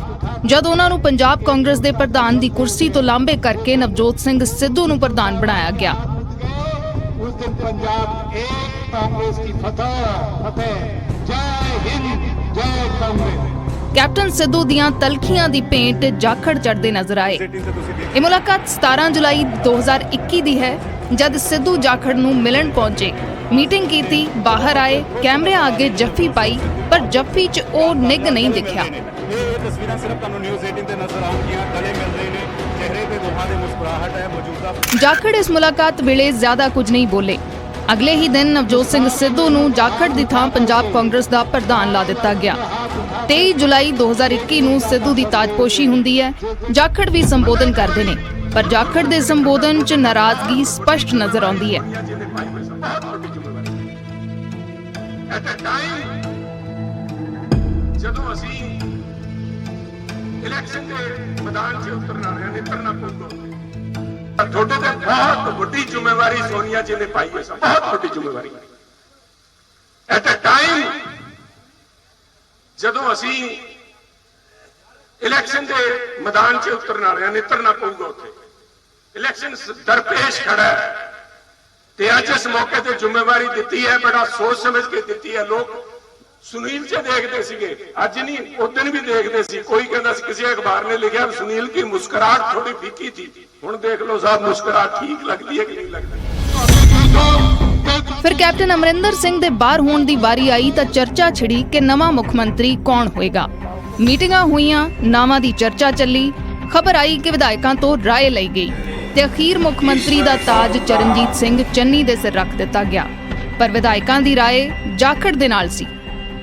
ਜਦ ਉਹਨਾਂ ਨੂੰ ਪੰਜਾਬ ਕਾਂਗਰਸ ਦੇ ਪ੍ਰਧਾਨ ਦੀ ਕੁਰਸੀ ਤੋਂ ਲਾਂਭੇ ਕਰਕੇ ਨਵਜੋਤ ਸਿੰਘ ਸਿੱਧੂ ਨੂੰ ਪ੍ਰਧਾਨ ਬਣਾਇਆ ਗਿਆ। उस दिन पंजाब एक कांग्रेस की फतेह जय हिंद जय कांग्रेस। ਕੈਪਟਨ ਸਿੱਧੂ ਦੀਆਂ ਤਲਖੀਆਂ ਦੀ ਭੇਂਟ ਜਾਖੜ ਚੜ੍ਹਦੇ ਨਜ਼ਰ ਆਏ। ਇਹ ਮੁਲਾਕਾਤ 17 ਜੁਲਾਈ 2021 ਦੀ ਹੈ ਜਦ ਸਿੱਧੂ ਜਾਖੜ ਨੂੰ ਮਿਲਣ ਪਹੁੰਚੇ, ਮੀਟਿੰਗ ਕੀਤੀ, ਬਾਹਰ ਆਏ, ਕੈਮਰਿਆਂ ਅੱਗੇ ਜੱਫੀ ਪਾਈ, ਪਰ ਜੱਫੀ 'ਚ ਉਹ ਨਿੱਘ ਨਹੀਂ ਦਿਖਿਆ। ਇਹ ਤਸਵੀਰਾਂ ਸਿਰਫ ਤੁਹਾਨੂੰ ਨਿਊਜ਼ 18 ਤੇ ਨਜ਼ਰ ਆਉਣਗੀਆਂ, ਗਲੇ ਮਿਲ ਰਹੇ ਨੇ, ਚਿਹਰੇ ਤੇ ਦੋਹਾਂ ਦੇ ਮੁਸਕਰਾਹਟ ਹੈ ਮੌਜੂਦਾ। ਜਾਖੜ ਇਸ ਮੁਲਾਕਾਤ ਵੇਲੇ ਜ਼ਿਆਦਾ ਕੁਝ ਨਹੀਂ ਬੋਲੇ। ਅਗਲੇ ਹੀ ਦਿਨ ਨਵਜੋਤ ਸਿੰਘ ਸਿੱਧੂ ਨੂੰ ਜਾਖੜ ਦੀ ਥਾਂ ਪੰਜਾਬ ਕਾਂਗਰਸ ਦਾ ਪ੍ਰਧਾਨ ਲਾ ਦਿੱਤਾ ਗਿਆ। 23 ਜੁਲਾਈ 2021 ਨੂੰ ਸਿੱਧੂ ਦੀ ਤਾਜਪੋਸ਼ੀ ਹੁੰਦੀ ਹੈ। ਜਾਖੜ ਵੀ ਸੰਬੋਧਨ ਕਰਦੇ ਨੇ, ਪਰ ਜਾਖੜ ਦੇ ਸੰਬੋਧਨ 'ਚ ਨਾਰਾਜ਼ਗੀ ਸਪਸ਼ਟ ਨਜ਼ਰ ਆਉਂਦੀ ਹੈ। ਜਦੋਂ ਅਸੀਂ ਇਲੈਕਸ਼ਨ ਦੇ ਮੈਦਾਨ 'ਚ ਉਤਰਨਾ ਹੈ, ਨਿਤਰਨਾ ਪਊਗਾ। ਤੁਹਾਡੇ ਤੇ ਬਹੁਤ ਵੱਡੀ ਜ਼ਿੰਮੇਵਾਰੀ ਸੋਨੀਆ ਜੀ ਨੇ ਪਾਈ ਹੈ, ਬਹੁਤ ਵੱਡੀ ਜ਼ਿੰਮੇਵਾਰੀ। ਐਟ ਅ ਟਾਈਮ ਜਦੋਂ ਅਸੀਂ ਇਲੈਕਸ਼ਨ ਦੇ ਮੈਦਾਨ 'ਚ ਉਤਰਨਾ ਹੈ, ਨਿਤਰਨਾ ਪਊਗਾ। ਉੱਥੇ ਇਲੈਕਸ਼ਨ ਦਰਪੇਸ਼ ਖੜਾ ਹੈ ਤੇ ਅੱਜ ਇਸ ਮੌਕੇ ਤੇ ਜ਼ਿੰਮੇਵਾਰੀ ਦਿੱਤੀ ਹੈ, ਬੜਾ ਸੋਚ ਸਮਝ ਕੇ ਦਿੱਤੀ ਹੈ। ਲੋਕ ਸੁਨੀਲ 'ਚ ਦੇਖਦੇ ਸੀਗੇ, ਅੱਜ ਨਹੀਂ ਉਸ ਦਿਨ ਵੀ ਦੇਖਦੇ ਸੀ। ਕੋਈ ਕਹਿੰਦਾ ਸੀ, ਕਿਸੇ ਅਖਬਾਰ ਨੇ ਲਿਖਿਆ ਸੁਨੀਲ ਕੀ ਮੁਸਕਰਾਹਟ ਥੋੜੀ ਫੀਕੀ ਥੀ। ਹੁਣ ਦੇਖ ਲਓ ਸਾਹਿਬ, ਮੁਸਕਰਾਹਟ ਠੀਕ ਲੱਗਦੀ ਹੈ ਕਿ ਨਹੀਂ ਲੱਗਦੀ। ਫਿਰ ਕੈਪਟਨ ਅਮਰਿੰਦਰ ਸਿੰਘ ਦੇ ਬਾਹਰ ਹੋਣ ਦੀ ਵਾਰੀ ਆਈ ਤਾਂ ਚਰਚਾ ਛਿੜੀ ਕਿ ਨਵਾਂ ਮੁੱਖ ਮੰਤਰੀ ਕੌਣ ਹੋਏਗਾ। ਮੀਟਿੰਗਾਂ ਹੋਈਆਂ, ਨਾਵਾਂ ਦੀ ਚਰਚਾ ਚੱਲੀ, ਖਬਰ ਆਈ ਕਿ ਵਿਧਾਇਕਾਂ ਤੋਂ ਰਾਏ ਲਈ ਗਈ ਤੇ ਅਖੀਰ ਮੁੱਖ ਮੰਤਰੀ ਦਾ ਤਾਜ ਚਰਨਜੀਤ ਸਿੰਘ ਚੰਨੀ ਦੇ ਸਿਰ ਰੱਖ ਦਿੱਤਾ ਗਿਆ। ਪਰ ਵਿਧਾਇਕਾਂ ਦੀ ਰਾਏ ਜਾਖੜ ਦੇ ਨਾਲ ਸੀ।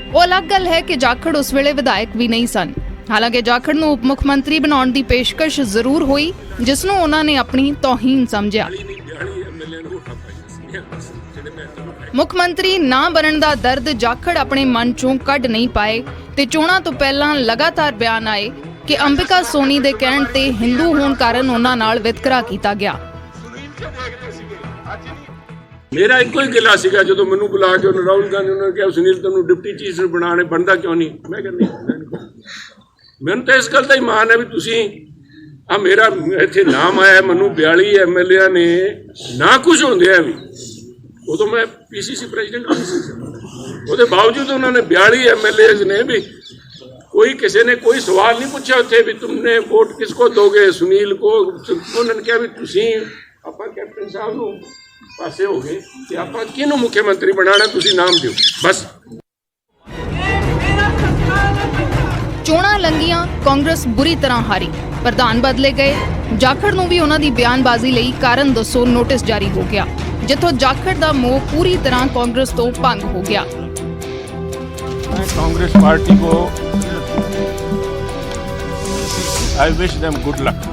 ਉਹ ਅਲੱਗ ਗੱਲ ਹੈ ਕਿ ਜਾਖੜ ਉਸ ਵੇਲੇ ਵਿਧਾਇਕ ਵੀ ਨਹੀਂ ਸਨ। ਹਾਲਾਂਕਿ ਜਾਖੜ ਨੂੰ ਉਪ ਮੁੱਖ ਮੰਤਰੀ ਬਣਾਉਣ ਦੀ ਪੇਸ਼ਕਸ਼ ਜ਼ਰੂਰ ਹੋਈ, ਜਿਸ ਨੂੰ ਉਹਨਾਂ ਨੇ ਆਪਣੀ ਤੋਹੀਨ ਸਮਝਿਆ। ਮੁੱਖ ਮੰਤਰੀ ਨਾ ਬਣਨ ਦਾ ਦਰਦ ਜਾਖੜ ਆਪਣੇ ਮਨ ਚੋਂ ਕੱਢ ਨਹੀਂ ਪਾਏ ਤੇ ਚੋਣਾਂ ਤੋਂ ਪਹਿਲਾਂ ਲਗਾਤਾਰ ਬਿਆਨ ਆਏ ਕਿ ਅੰਬਿਕਾ ਸੋਨੀ ਦੇ ਕਹਿਣ ਤੇ ਹਿੰਦੂ ਹੋਣ ਕਾਰਨ ਉਹਨਾਂ ਨਾਲ ਵਿਤਕਰਾ ਕੀਤਾ ਗਿਆ। ਮੇਰਾ ਇੱਕੋ ਹੀ ਗਿਲਾ ਸੀਗਾ ਜਦੋਂ ਮੈਨੂੰ ਬੁਲਾ ਕੇ ਉਹਨਾਂ ਰਾਹੁਲ ਗਾਂਧੀ ਉਹਨਾਂ ਨੇ ਕਿਹਾ ਸੁਨੀਲ ਤੈਨੂੰ ਡਿਪਟੀ ਚੀਫ ਬਣਾਉਣੇ ਬਣਦਾ ਕਿਉਂ ਨਹੀਂ? ਮੈਂ ਕਿਹਾ ਨਹੀਂ, ਮੈਨੂੰ ਤਾਂ ਇਸ ਗੱਲ ਦਾ ਹੀ ਮਾਣ ਹੈ ਵੀ ਤੁਸੀਂ ਆ ਮੇਰਾ ਇੱਥੇ ਨਾਮ ਆਇਆ, ਮੈਨੂੰ 42 ਐਮਐਲਏ ਨੇ ਨਾ ਕੁਝ ਹੁੰਦੇ ਆ ਵੀ। ਉਦੋਂ ਮੈਂ ਪੀਸੀਸੀ ਪ੍ਰੈਜ਼ੀਡੈਂਟ ਨਹੀਂ ਸੀ, ਉਹਦੇ ਬਾਵਜੂਦ ਉਹਨਾਂ ਨੇ 42 ਐਮਐਲਏ ਨੇ ਵੀ कोई किसी ने कोई सवाल नहीं पूछा उत्थे भी तुमने वोट किसको दोगे, सुनील को। उन्होंने कहा भी तुसी आपां कैप्टन साहब नूं पासे हो गए ते आपां किहनूं मुख्यमंत्री बनाना, तुसी नाम दिओ बस। ਚੋਣਾਂ ਲੰਘੀਆਂ, ਕਾਂਗਰਸ ਬੁਰੀ ਤਰ੍ਹਾਂ ਹਾਰੀ, ਪ੍ਰਧਾਨ ਬਦਲੇ ਗਏ। ਜਾਖੜ ਨੂੰ ਵੀ ਉਹਨਾਂ ਦੀ ਬਿਆਨਬਾਜ਼ੀ ਲਈ ਕਾਰਨ ਦੱਸੋ ਨੋਟਿਸ ਜਾਰੀ ਹੋ ਗਿਆ, ਜਿੱਥੋਂ ਜਾਖੜ ਦਾ ਮੋਹ ਪੂਰੀ ਤਰ੍ਹਾਂ ਕਾਂਗਰਸ ਤੋਂ ਭੰਗ ਹੋ ਗਿਆ। कांग्रेस पार्टी को I wish them good luck.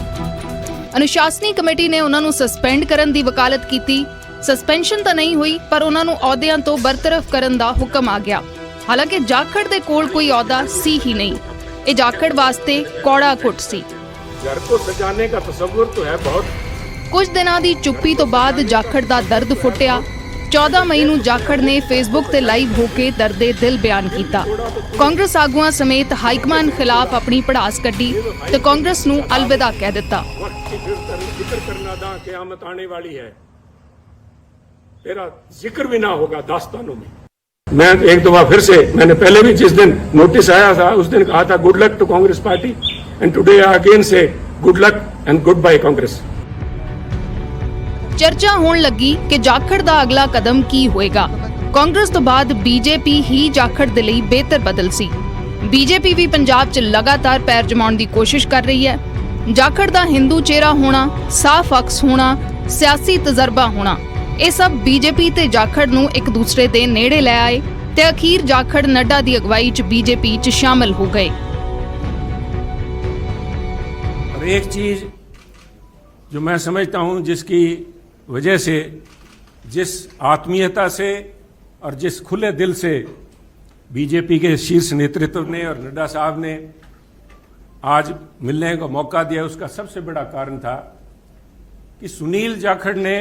ਅਨੁਸ਼ਾਸਨੀ ਕਮੇਟੀ ਨੇ ਉਹਨਾਂ ਨੂੰ ਸਸਪੈਂਡ ਕਰਨ ਦੀ ਵਕਾਲਤ ਕੀਤੀ। ਸਸਪੈਂਸ਼ਨ ਤਾਂ ਨਹੀਂ ਹੋਈ, ਪਰ ਉਹਨਾਂ ਨੂੰ ਅਹੁਦਿਆਂ ਤੋਂ ਬਰਤਰਫ ਕਰਨ ਦਾ ਹੁਕਮ ਆ ਗਿਆ। ਹਾਲਾਂਕਿ ਜਾਖੜ ਦੇ ਕੋਲ ਕੋਈ ਅਹੁਦਾ ਸੀ ਹੀ ਨਹੀਂ। ਇਹ ਜਾਖੜ ਵਾਸਤੇ ਕੌੜਾ ਘੁੱਟ ਸੀ। घर को सजाने का तस्वुर तो है बहुत। ਕੁਝ ਦਿਨਾਂ ਦੀ ਚੁੱਪੀ ਤੋਂ ਬਾਅਦ ਜਾਖੜ ਦਾ ਦਰਦ ਫੁੱਟਿਆ। 14 ਮਈ ਨੂੰ ਜਾਖੜ ਨੇ ਫੇਸਬੁੱਕ ਤੇ ਲਾਈਵ ਹੋ ਕੇ ਦਰਦੇ ਦਿਲ ਬਿਆਨ ਕੀਤਾ। ਕਾਂਗਰਸ ਆਗੂਆਂ ਸਮੇਤ ਹਾਈਕਮਾਨ ਖਿਲਾਫ ਆਪਣੀ ਭੜਾਸ ਕੱਢੀ ਤੇ ਕਾਂਗਰਸ ਨੂੰ ਅਲਵਿਦਾ ਕਹਿ ਦਿੱਤਾ। जिक्र करना दा क़यामत आने वाली है, तेरा जिक्र भी ना होगा दास्तानों में। मैं एक दफा फिर से, मैंने पहले भी जिस दिन नोटिस आया था उस दिन कहा था good luck to Congress party. And today I again say good luck and goodbye Congress. ਚਰਚਾ ਹੋਣ ਲੱਗੀ ਕਿ ਜਾਖੜ ਦਾ ਅਗਲਾ ਕਦਮ ਕੀ ਹੋਏਗਾ। ਕਾਂਗਰਸ ਤੋਂ ਬਾਅਦ ਬੀਜੇਪੀ ਹੀ ਜਾਖੜ ਦੇ ਲਈ ਬਿਹਤਰ ਬਦਲ ਸੀ। ਬੀਜੇਪੀ ਵੀ ਪੰਜਾਬ 'ਚ ਲਗਾਤਾਰ ਪੈਰ ਜਮਾਉਣ ਦੀ ਕੋਸ਼ਿਸ਼ ਕਰ ਰਹੀ ਹੈ। ਜਾਖੜ ਦਾ ਹਿੰਦੂ ਚਿਹਰਾ ਹੋਣਾ, ਸਾਫ਼ ਅਕਸ ਹੋਣਾ, ਸਿਆਸੀ ਤਜਰਬਾ ਹੋਣਾ, ਇਹ ਸਭ ਬੀਜੇਪੀ ਤੇ ਜਾਖੜ ਨੂੰ ਇੱਕ ਦੂਸਰੇ ਦੇ ਨੇੜੇ ਲੈ ਆਏ ਤੇ ਅਖੀਰ ਜਾਖੜ ਨੱਡਾ ਦੀ ਅਗਵਾਈ 'ਚ ਬੀਜੇਪੀ 'ਚ ਸ਼ਾਮਲ ਹੋ ਗਏ। और एक चीज जो मैं समझता हूं जिसकी वजह से, जिस आत्मीयता से और जिस खुले दिल से बीजेपी के शीर्ष नेतृत्व ने और नड्डा साहब ने आज मिलने का मौका दिया, उसका सबसे बड़ा कारण था कि सुनील जाखड़ ने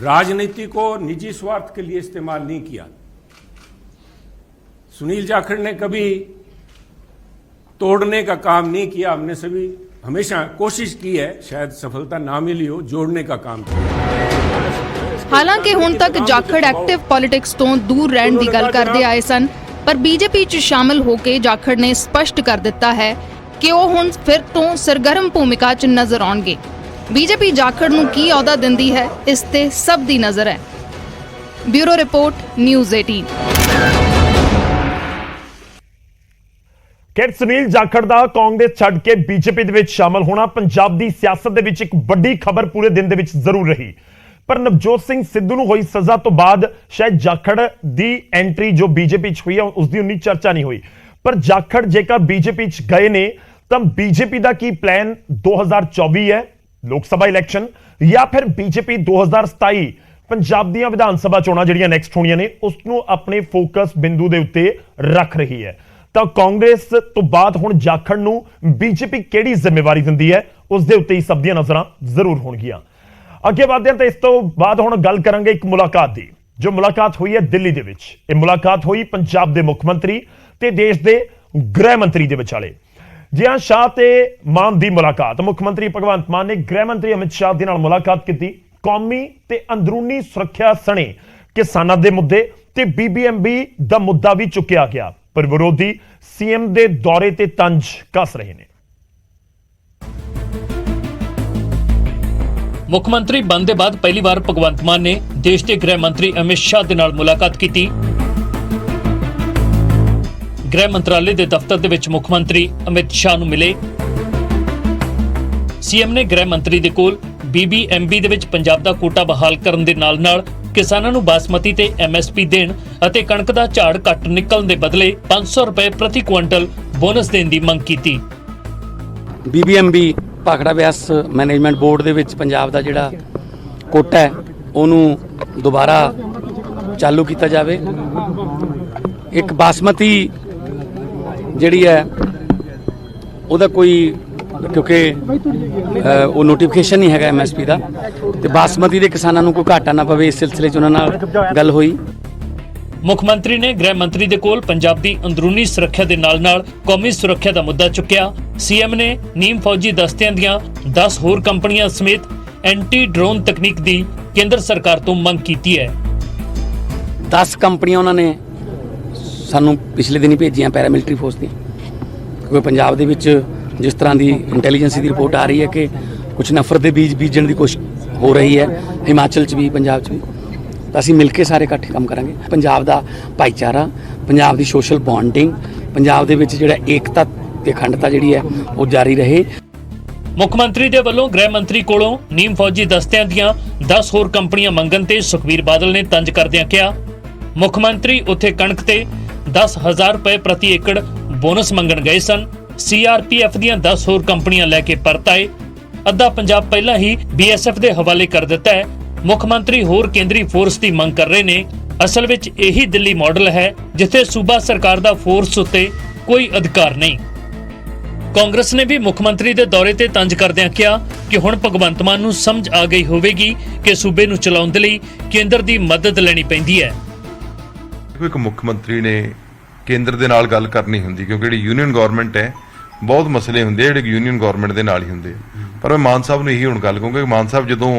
राजनीति को निजी स्वार्थ के लिए इस्तेमाल नहीं किया। सुनील जाखड़ ने कभी तोड़ने का काम नहीं किया। हमने सभी हमेशा कोशिश की है, शायद सफलता ना मिली हो, जोड़ने का काम किया। ਹਾਲਾਂਕਿ ਹੁਣ ਤੱਕ ਜਾਖੜ ਐਕਟਿਵ ਪੋਲਿਟਿਕਸ ਤੋਂ ਦੂਰ ਰਹਿਣ ਦੀ ਗੱਲ ਕਰਦੇ ਆਏ ਸਨ, ਪਰ ਬੀਜੇਪੀ 'ਚ ਸ਼ਾਮਲ ਹੋ ਕੇ ਜਾਖੜ ਨੇ ਸਪਸ਼ਟ ਕਰ ਦਿੱਤਾ ਹੈ ਕਿ ਉਹ ਹੁਣ ਫਿਰ ਤੋਂ ਸਰਗਰਮ ਭੂਮਿਕਾ 'ਚ ਨਜ਼ਰ ਆਉਣਗੇ। ਬੀਜੇਪੀ ਜਾਖੜ ਨੂੰ ਕੀ ਅਹੁਦਾ ਦਿੰਦੀ ਹੈ, ਇਸ ਤੇ ਸਭ ਦੀ ਨਜ਼ਰ ਹੈ। Bureau report, news 18। ਕਿ ਸੁਨੀਲ ਜਾਖੜ ਦਾ ਕਾਂਗਰਸ ਛੱਡ ਕੇ ਬੀਜੇਪੀ ਦੇ ਵਿੱਚ ਸ਼ਾਮਲ ਹੋਣਾ ਪੰਜਾਬ ਦੀ ਸਿਆਸਤ ਦੇ ਵਿੱਚ ਇੱਕ ਵੱਡੀ ਖਬਰ ਪੂਰੇ ਦਿਨ ਦੇ ਵਿੱਚ ਜ਼ਰੂਰ ਰਹੀ। ਪਰ ਨਵਜੋਤ ਸਿੰਘ ਸਿੱਧੂ ਨੂੰ ਹੋਈ ਸਜ਼ਾ ਤੋਂ ਬਾਅਦ ਸ਼ਾਇਦ ਜਾਖੜ ਦੀ ਐਂਟਰੀ ਜੋ ਬੀਜੇਪੀ 'ਚ ਹੋਈ ਹੈ ਉਸ ਦੀ ਉਨੀ ਚਰਚਾ ਨਹੀਂ ਹੋਈ। ਪਰ ਜਾਖੜ ਜੇਕਰ ਬੀਜੇਪੀ 'ਚ ਗਏ ਨੇ ਤਾਂ ਬੀਜੇਪੀ ਦਾ ਕੀ ਪਲਾਨ 2024 ਹੈ, ਲੋਕ ਸਭਾ ਇਲੈਕਸ਼ਨ, ਜਾਂ ਫਿਰ ਬੀਜੇਪੀ 2027 ਪੰਜਾਬ ਦੀਆਂ ਵਿਧਾਨ ਸਭਾ ਚੋਣਾਂ ਜਿਹੜੀਆਂ ਨੈਕਸਟ ਹੋਣੀਆਂ ਨੇ ਉਸ ਨੂੰ ਆਪਣੇ ਫੋਕਸ ਬਿੰਦੂ ਦੇ ਉੱਤੇ ਰੱਖ ਰਹੀ ਹੈ। ਤਾਂ ਕਾਂਗਰਸ ਤੋਂ ਬਾਅਦ ਹੁਣ ਜਾਖੜ ਨੂੰ ਬੀਜੇਪੀ ਕਿਹੜੀ ਜ਼ਿੰਮੇਵਾਰੀ ਦਿੰਦੀ ਹੈ ਉਸ ਦੇ ਉੱਤੇ ਹੀ ਸਭ ਦੀਆਂ ਨਜ਼ਰਾਂ ਜ਼ਰੂਰ ਹੋਣਗੀਆਂ। ਅੱਗੇ ਵਧਦੇ ਹਾਂ ਤਾਂ ਇਸ ਤੋਂ ਬਾਅਦ ਹੁਣ ਗੱਲ ਕਰਾਂਗੇ ਇੱਕ ਮੁਲਾਕਾਤ ਦੀ, ਜੋ ਮੁਲਾਕਾਤ ਹੋਈ ਹੈ ਦਿੱਲੀ ਦੇ ਵਿੱਚ। ਇਹ ਮੁਲਾਕਾਤ ਹੋਈ ਪੰਜਾਬ ਦੇ ਮੁੱਖ ਮੰਤਰੀ ਤੇ ਦੇਸ਼ ਦੇ ਗ੍ਰਹਿ ਮੰਤਰੀ ਦੇ ਵਿਚਾਲੇ। ਜੀ ਹਾਂ, ਸ਼ਾਹ ਤੇ ਮਾਨ ਦੀ ਮੁਲਾਕਾਤ। ਮੁੱਖ ਮੰਤਰੀ ਭਗਵੰਤ ਮਾਨ ਨੇ ਗ੍ਰਹਿ ਮੰਤਰੀ ਅਮਿਤ ਸ਼ਾਹ ਦੇ ਨਾਲ ਮੁਲਾਕਾਤ ਕੀਤੀ। ਕੌਮੀ ਤੇ ਅੰਦਰੂਨੀ ਸੁਰੱਖਿਆ ਸਣੇ ਕਿਸਾਨਾਂ ਦੇ ਮੁੱਦੇ ਤੇ BBMB ਦਾ ਮੁੱਦਾ ਵੀ ਚੁੱਕਿਆ ਗਿਆ, ਪਰ ਵਿਰੋਧੀ ਸੀਐਮ ਦੇ ਦੌਰੇ ਤੇ ਤੰਜ ਕੱਸ ਰਹੇ ਨੇ। ਮੁੱਖ ਮੰਤਰੀ ਬਣਨ ਦੇ ਬਾਅਦ ਪਹਿਲੀ ਵਾਰ ਭਗਵੰਤ ਮਾਨ ਨੇ ਦੇਸ਼ ਦੇ ਗ੍ਰਹਿ ਮੰਤਰੀ ਅਮਿਤ ਸ਼ਾਹ ਦੇ ਨਾਲ ਮੁਲਾਕਾਤ ਕੀਤੀ। ਗ੍ਰਹਿ ਮੰਤਰਾਲੇ ਦੇ ਦਫ਼ਤਰ ਦੇ ਵਿੱਚ ਮੁੱਖ ਮੰਤਰੀ ਅਮਿਤ ਸ਼ਾਹ ਨੂੰ ਮਿਲੇ। ਸੀਐਮ ਨੇ ਗ੍ਰਹਿ ਮੰਤਰੀ ਦੇ ਕੋਲ BBMB ਦੇ ਵਿੱਚ ਪੰਜਾਬ ਦਾ ਕੋਟਾ ਬਹਾਲ ਕਰਨ ਦੇ ਨਾਲ-ਨਾਲ ਕਿਸਾਨਾਂ ਨੂੰ ਬਾਸਮਤੀ ਤੇ MSP ਦੇਣ ਅਤੇ ਕਣਕ ਦਾ ਝਾੜ ਘੱਟ ਨਿਕਲਣ ਦੇ ਬਦਲੇ 500 ਰੁਪਏ ਪ੍ਰਤੀ ਕੁਇੰਟਲ ਬੋਨਸ ਦੇਣ ਦੀ ਮੰਗ ਕੀਤੀ। BBMB Bhakra Beas management board ਦੇ ਵਿੱਚ ਪੰਜਾਬ ਦਾ ਜਿਹੜਾ ਕੋਟਾ ਹੈ ਉਹਨੂੰ ਦੁਬਾਰਾ ਚਾਲੂ ਕੀਤਾ ਜਾਵੇ। ਇੱਕ ਬਾਸਮਤੀ ਜਿਹੜੀ ਹੈ ਉਹਦਾ ਕੋਈ, ਕਿਉਂਕਿ ਉਹ ਨੋਟੀਫਿਕੇਸ਼ਨ ਨਹੀਂ ਹੈਗਾ MSP ਦਾ, ਤੇ ਬਾਸਮਤੀ ਦੇ ਕਿਸਾਨਾਂ ਨੂੰ ਕੋਈ ਘਾਟਾ ਨਾ ਪਵੇ, ਇਸ ਸਿਲਸਿਲੇ 'ਚ ਉਹਨਾਂ ਨਾਲ ਗੱਲ ਹੋਈ। ਮੁੱਖ ਮੰਤਰੀ ਨੇ ਗ੍ਰਹਿ ਮੰਤਰੀ ਦੇ ਕੋਲ ਪੰਜਾਬ ਦੀ ਅੰਦਰੂਨੀ ਸੁਰੱਖਿਆ ਦੇ ਨਾਲ-ਨਾਲ ਕੌਮੀ ਸੁਰੱਖਿਆ ਦਾ ਮੁੱਦਾ ਚੁੱਕਿਆ। ਸੀਐਮ ਨੇ ਨੀਮ ਫੌਜੀ ਦਸਤਿਆਂ ਦੀਆਂ 10 ਹੋਰ ਕੰਪਨੀਆਂ ਸਮੇਤ ਐਂਟੀ ਡਰੋਨ ਤਕਨੀਕ ਦੀ ਕੇਂਦਰ ਸਰਕਾਰ ਤੋਂ ਮੰਗ ਕੀਤੀ ਹੈ। 10 ਕੰਪਨੀਆਂ ਉਹਨਾਂ ਨੇ ਸਾਨੂੰ ਪਿਛਲੇ ਦਿਨ ਹੀ ਭੇਜੀਆਂ ਪੈਰਾਮਿਲਟਰੀ ਫੋਰਸ ਦੀਆਂ, ਕਿਉਂਕਿ ਪੰਜਾਬ ਦੇ ਵਿੱਚ ਜਿਸ ਤਰ੍ਹਾਂ ਦੀ ਇੰਟੈਲੀਜੈਂਸ ਦੀ ਰਿਪੋਰਟ ਆ ਰਹੀ ਹੈ ਕਿ ਕੁਝ ਨਫ਼ਰਤ ਦੇ ਬੀਜ ਬੀਜਣ ਦੀ ਕੋਸ਼ਿਸ਼ ਹੋ ਰਹੀ ਹੈ, ਹਿਮਾਚਲ 'ਚ ਵੀ ਪੰਜਾਬ 'ਚ ਵੀ। ਤਾਂ ਅਸੀਂ ਮਿਲ ਕੇ ਸਾਰੇ ਇਕੱਠੇ ਕੰਮ ਕਰਾਂਗੇ। ਪੰਜਾਬ ਦਾ ਭਾਈਚਾਰਾ, ਪੰਜਾਬ ਦੀ ਸੋਸ਼ਲ ਬੌਂਡਿੰਗ, ਪੰਜਾਬ ਦੇ ਵਿੱਚ ਜਿਹੜਾ ਏਕਤਾ ਤੇ ਅਖੰਡਤਾ ਜਿਹੜੀ ਹੈ ਉਹ ਜਾਰੀ ਰਹੇ। ਮੁੱਖ ਮੰਤਰੀ ਦੇ ਵੱਲੋਂ ਗ੍ਰਹਿ ਮੰਤਰੀ ਕੋਲੋਂ ਨੀਮ ਫੌਜੀ ਦਸਤਿਆਂ ਦੀਆਂ 10 ਹੋਰ ਕੰਪਨੀਆਂ ਮੰਗਣ ਤੇ ਸੁਖਬੀਰ ਬਾਦਲ ਨੇ ਤੰਜ ਕਰਦਿਆਂ ਕਿਹਾ, ਮੁੱਖ ਮੰਤਰੀ ਉੱਥੇ ਕਣਕ ਤੇ 10,000 ਰੁਪਏ ਪ੍ਰਤੀ ਏਕੜ ਬੋਨਸ ਮੰਗਣ ਗਏ ਸਨ। CRPF ਦੀਆਂ 10 ਹੋਰ ਕੰਪਨੀਆਂ ਲੈ ਕੇ ਪਰਤ ਆਏ। ਅੱਧਾ ਪੰਜਾਬ ਪਹਿਲਾਂ ਹੀ BSF ਦੇ ਹਵਾਲੇ ਕਰ ਦਿੱਤਾ ਹੈ। ਮੁੱਖ ਮੰਤਰੀ ਹੋਰ ਕੇਂਦਰੀ ਫੋਰਸ ਦੀ ਮੰਗ ਕਰ ਰਹੇ ਨੇ। ਅਸਲ ਵਿੱਚ ਇਹੀ ਦਿੱਲੀ ਮਾਡਲ ਹੈ ਜਿੱਥੇ ਸੂਬਾ ਸਰਕਾਰ ਦਾ ਫੋਰਸ ਉੱਤੇ ਕੋਈ ਅਧਿਕਾਰ ਨਹੀਂ। ਕਾਂਗਰਸ ਨੇ ਵੀ ਮੁੱਖ ਮੰਤਰੀ ਦੇ ਦੌਰੇ ਤੇ ਤੰਜ ਕਰਦਿਆਂ ਕਿਹਾ ਕਿ ਹੁਣ ਭਗਵੰਤ ਮਾਨ ਨੂੰ ਸਮਝ ਆ ਗਈ ਹੋਵੇਗੀ ਕਿ ਸੂਬੇ ਨੂੰ ਚਲਾਉਣ ਦੇ ਲਈ ਕੇਂਦਰ ਦੀ ਮਦਦ ਲੈਣੀ ਪੈਂਦੀ ਹੈ। ਇੱਕ ਮੁੱਖ ਮੰਤਰੀ ਨੇ ਕੇਂਦਰ ਦੇ ਨਾਲ ਗੱਲ ਕਰਨੀ ਹੁੰਦੀ, ਕਿਉਂਕਿ ਜਿਹੜੀ ਯੂਨੀਅਨ ਗਵਰਨਮੈਂਟ ਹੈ ਬਹੁਤ ਮਸਲੇ ਹੁੰਦੇ ਜਿਹੜੇ ਯੂਨੀਅਨ ਗਵਰਨਮੈਂਟ ਦੇ ਨਾਲ ਹੀ ਹੁੰਦੇ। ਪਰ ਮੈਂ ਮਾਨ ਸਾਹਿਬ ਨੂੰ ਇਹੀ ਹੁਣ ਗੱਲ ਕਹੂੰਗਾ ਕਿ ਮਾਨ ਸਾਹਿਬ ਜਦੋਂ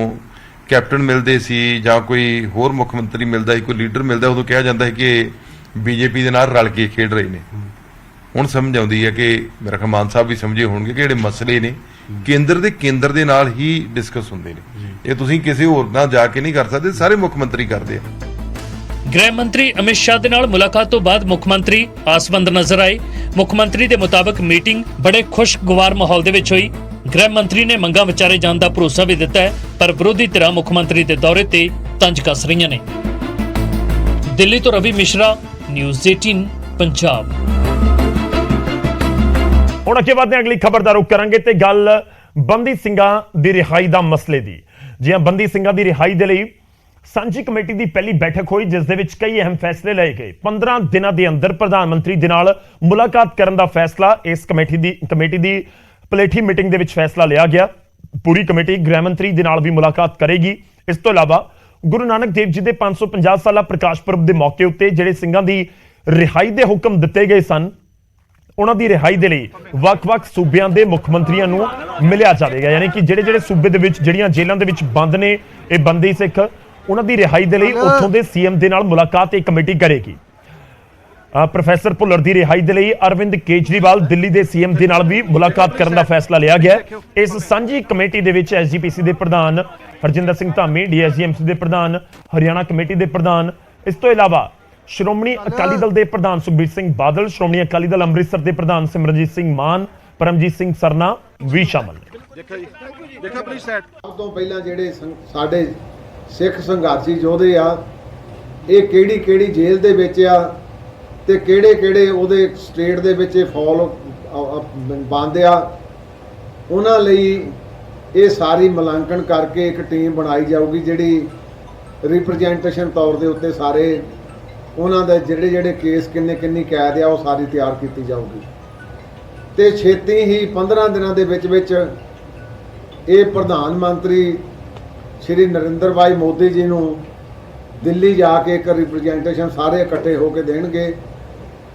ਕੈਪਟਨ ਮਿਲਦੇ ਸੀ ਜਾਂ ਕੋਈ ਹੋਰ ਮੁੱਖ ਮੰਤਰੀ ਮਿਲਦਾ ਸੀ, ਕੋਈ ਲੀਡਰ ਮਿਲਦਾ, ਉਦੋਂ ਕਿਹਾ ਜਾਂਦਾ ਹੈ ਕਿ BJP ਦੇ ਨਾਲ ਰਲ ਕੇ ਖੇਡ ਰਹੇ ਨੇ। ਹੁਣ ਸਮਝ ਆਉਂਦੀ ਹੈ ਕਿ ਮੇਰਾ ਖਿਆਲ ਮਾਨ ਸਾਹਿਬ ਵੀ ਸਮਝੇ ਹੋਣਗੇ ਕਿ ਜਿਹੜੇ ਮਸਲੇ ਨੇ ਕੇਂਦਰ ਦੇ ਨਾਲ ਹੀ ਡਿਸਕਸ ਹੁੰਦੇ ਨੇ। ਇਹ ਤੁਸੀਂ ਕਿਸੇ ਹੋਰ ਨਾਲ ਜਾ ਕੇ ਨਹੀਂ ਕਰ ਸਕਦੇ, ਸਾਰੇ ਮੁੱਖ ਮੰਤਰੀ ਕਰਦੇ ਆ। ਗ੍ਰਹਿ ਮੰਤਰੀ ਅਮਿਤ ਸ਼ਾਹ ਦੇ ਨਾਲ ਮੁਲਾਕਾਤ ਤੋਂ ਬਾਅਦ ਮੁੱਖ ਮੰਤਰੀ ਆਸਵੰਦ ਨਜ਼ਰ ਆਏ। ਮੁੱਖ ਮੰਤਰੀ ਦੇ ਮੁਤਾਬਕ ਮੀਟਿੰਗ ਬੜੇ ਖੁਸ਼ਗਵਾਰ ਮਾਹੌਲ ਦੇ ਵਿੱਚ ਹੋਈ। ਗ੍ਰਹਿ ਮੰਤਰੀ ਨੇ ਮੰਗਾਂ ਵਿਚਾਰੇ ਜਾਣ ਦਾ ਭਰੋਸਾ ਵੀ ਦਿੱਤਾ ਹੈ, ਪਰ ਵਿਰੋਧੀ ਧਿਰਾਂ ਮੁੱਖ ਮੰਤਰੀ ਦੇ ਦੌਰੇ ਤੇ ਤੰਜ ਕੱਸ ਰਹੀਆਂ ਨੇ। ਦਿੱਲੀ ਤੋਂ ਰਵੀ ਮਿਸ਼ਰਾ, ਨਿਊਜ਼ 18 ਪੰਜਾਬ। ਹੁਣ ਅੱਗੇ ਵਧਦੇ ਅਗਲੀ ਖਬਰ ਦਾ ਰੁਖ ਕਰਾਂਗੇ ਤੇ ਗੱਲ ਬੰਦੀ ਸਿੰਘਾਂ ਦੀ ਰਿਹਾਈ ਦਾ ਮਸਲੇ ਦੀ। ਜੀ ਹਾਂ, ਬੰਦੀ ਸਿੰਘਾਂ ਦੀ ਰਿਹਾਈ ਦੇ ਲਈ ਸਾਂਝੀ ਕਮੇਟੀ ਦੀ ਪਹਿਲੀ ਬੈਠਕ ਹੋਈ, ਜਿਸ ਦੇ ਵਿੱਚ ਕਈ ਅਹਿਮ ਫੈਸਲੇ ਲਏ ਗਏ। 15 ਦਿਨਾਂ ਦੇ ਅੰਦਰ ਪ੍ਰਧਾਨ ਮੰਤਰੀ ਦੇ ਨਾਲ ਮੁਲਾਕਾਤ ਕਰਨ ਦਾ ਫੈਸਲਾ ਇਸ ਕਮੇਟੀ ਦੀ ਪਲੇਠੀ ਮੀਟਿੰਗ ਦੇ ਵਿੱਚ ਫੈਸਲਾ ਲਿਆ ਗਿਆ। ਪੂਰੀ ਕਮੇਟੀ ਗ੍ਰਹਿ ਮੰਤਰੀ ਦੇ ਨਾਲ ਵੀ ਮੁਲਾਕਾਤ ਕਰੇਗੀ। ਇਸ ਤੋਂ ਇਲਾਵਾ ਗੁਰੂ ਨਾਨਕ ਦੇਵ ਜੀ ਦੇ 550 ਸਾਲਾ ਪ੍ਰਕਾਸ਼ ਪੁਰਬ ਦੇ ਮੌਕੇ ਉੱਤੇ ਜਿਹੜੇ ਸਿੰਘਾਂ ਦੀ ਰਿਹਾਈ ਦੇ ਹੁਕਮ ਦਿੱਤੇ ਗਏ ਸਨ, ਉਹਨਾਂ ਦੀ ਰਿਹਾਈ ਦੇ ਲਈ ਵੱਖ-ਵੱਖ ਸੂਬਿਆਂ ਦੇ ਮੁੱਖ ਮੰਤਰੀਆਂ ਨੂੰ ਮਿਲਿਆ ਜਾਵੇਗਾ। ਯਾਨੀ ਕਿ ਜਿਹੜੇ ਸੂਬੇ ਦੇ ਵਿੱਚ ਜਿਹੜੀਆਂ ਜੇਲ੍ਹਾਂ ਦੇ ਵਿੱਚ ਬੰਦ ਨੇ ਇਹ ਬੰਦੀ ਸਿੱਖ, ਉਹਨਾਂ ਦੀ ਰਿਹਾਈ ਦੇ ਲਈ ਉੱਥੋਂ ਦੇ ਸੀਐਮ ਦੇ ਨਾਲ ਮੁਲਾਕਾਤ ਇੱਕ ਕਮੇਟੀ ਕਰੇਗੀ। ਪ੍ਰੋਫੈਸਰ ਭੁੱਲਰ ਦੀ ਰਿਹਾਈ ਦੇ ਲਈ ਅਰਵਿੰਦ ਕੇਜਰੀਵਾਲ ਦਿੱਲੀ ਦੇ ਸੀਐਮ ਦੇ ਨਾਲ ਵੀ ਮੁਲਾਕਾਤ ਕਰਨ ਦਾ ਫੈਸਲਾ ਲਿਆ ਗਿਆ। ਇਸ ਸਾਂਝੀ ਕਮੇਟੀ ਦੇ ਵਿੱਚ ਐਸਜੀਪੀਸੀ ਦੇ ਪ੍ਰਧਾਨ ਹਰਜਿੰਦਰ ਸਿੰਘ ਧਾਮੀ, ਡੀਐਸਜੀਐਮਸੀ ਦੇ ਪ੍ਰਧਾਨ, ਹਰਿਆਣਾ ਕਮੇਟੀ ਦੇ ਪ੍ਰਧਾਨ, ਇਸ ਤੋਂ ਇਲਾਵਾ ਸ਼੍ਰੋਮਣੀ ਅਕਾਲੀ ਦਲ ਦੇ ਪ੍ਰਧਾਨ ਸੁਖਬੀਰ ਸਿੰਘ ਬਾਦਲ, ਸ਼੍ਰੋਮਣੀ ਅਕਾਲੀ ਦਲ ਅੰਮ੍ਰਿਤਸਰ ਦੇ ਪ੍ਰਧਾਨ ਸਿਮਰਨਜੀਤ ਸਿੰਘ ਮਾਨ, ਪਰਮਜੀਤ ਸਿੰਘ ਸਰਨਾ ਵੀ ਸ਼ਾਮਲ ਨੇ। ਸਭ ਤੋਂ ਪਹਿਲਾਂ ਜਿਹੜੇ ਸਾਡੇ ਸਿੱਖ ਸੰਘਰਸ਼ੀ ਯੋਧੇ ਆ, ਇਹ ਕਿਹੜੀ ਜੇਲ੍ਹ ਦੇ ਵਿੱਚ ਆ ਤੇ ਕਿਹੜੇ ਉਹਦੇ ਸਟੇਟ ਦੇ ਵਿੱਚ ਇਹ ਫਾਲ ਬੰਦ ਆ, ਉਹਨਾਂ ਲਈ ਇਹ ਸਾਰੀ ਮੁਲਾਂਕਣ ਕਰਕੇ ਇੱਕ ਟੀਮ ਬਣਾਈ ਜਾਊਗੀ, ਜਿਹੜੀ ਰਿਪਰੈਜ਼ੈਂਟੇਸ਼ਨ ਤੌਰ ਦੇ ਉੱਤੇ ਸਾਰੇ ਉਹਨਾਂ ਦੇ ਜਿਹੜੇ ਕੇਸ ਕਿੰਨੀ ਕੈਦ ਆ ਉਹ ਸਾਰੀ ਤਿਆਰ ਕੀਤੀ ਜਾਊਗੀ। ਤੇ ਛੇਤੀ ਹੀ 15 ਦਿਨਾਂ ਦੇ ਵਿੱਚ ਇਹ ਪ੍ਰਧਾਨ ਮੰਤਰੀ ਸ਼੍ਰੀ ਨਰਿੰਦਰ ਭਾਈ ਮੋਦੀ ਜੀ ਨੂੰ ਦਿੱਲੀ ਜਾ ਕੇ ਇੱਕ ਰਿਪਰੈਜ਼ੈਂਟੇਸ਼ਨ ਸਾਰੇ ਇਕੱਠੇ ਹੋ ਕੇ ਦੇਣਗੇ,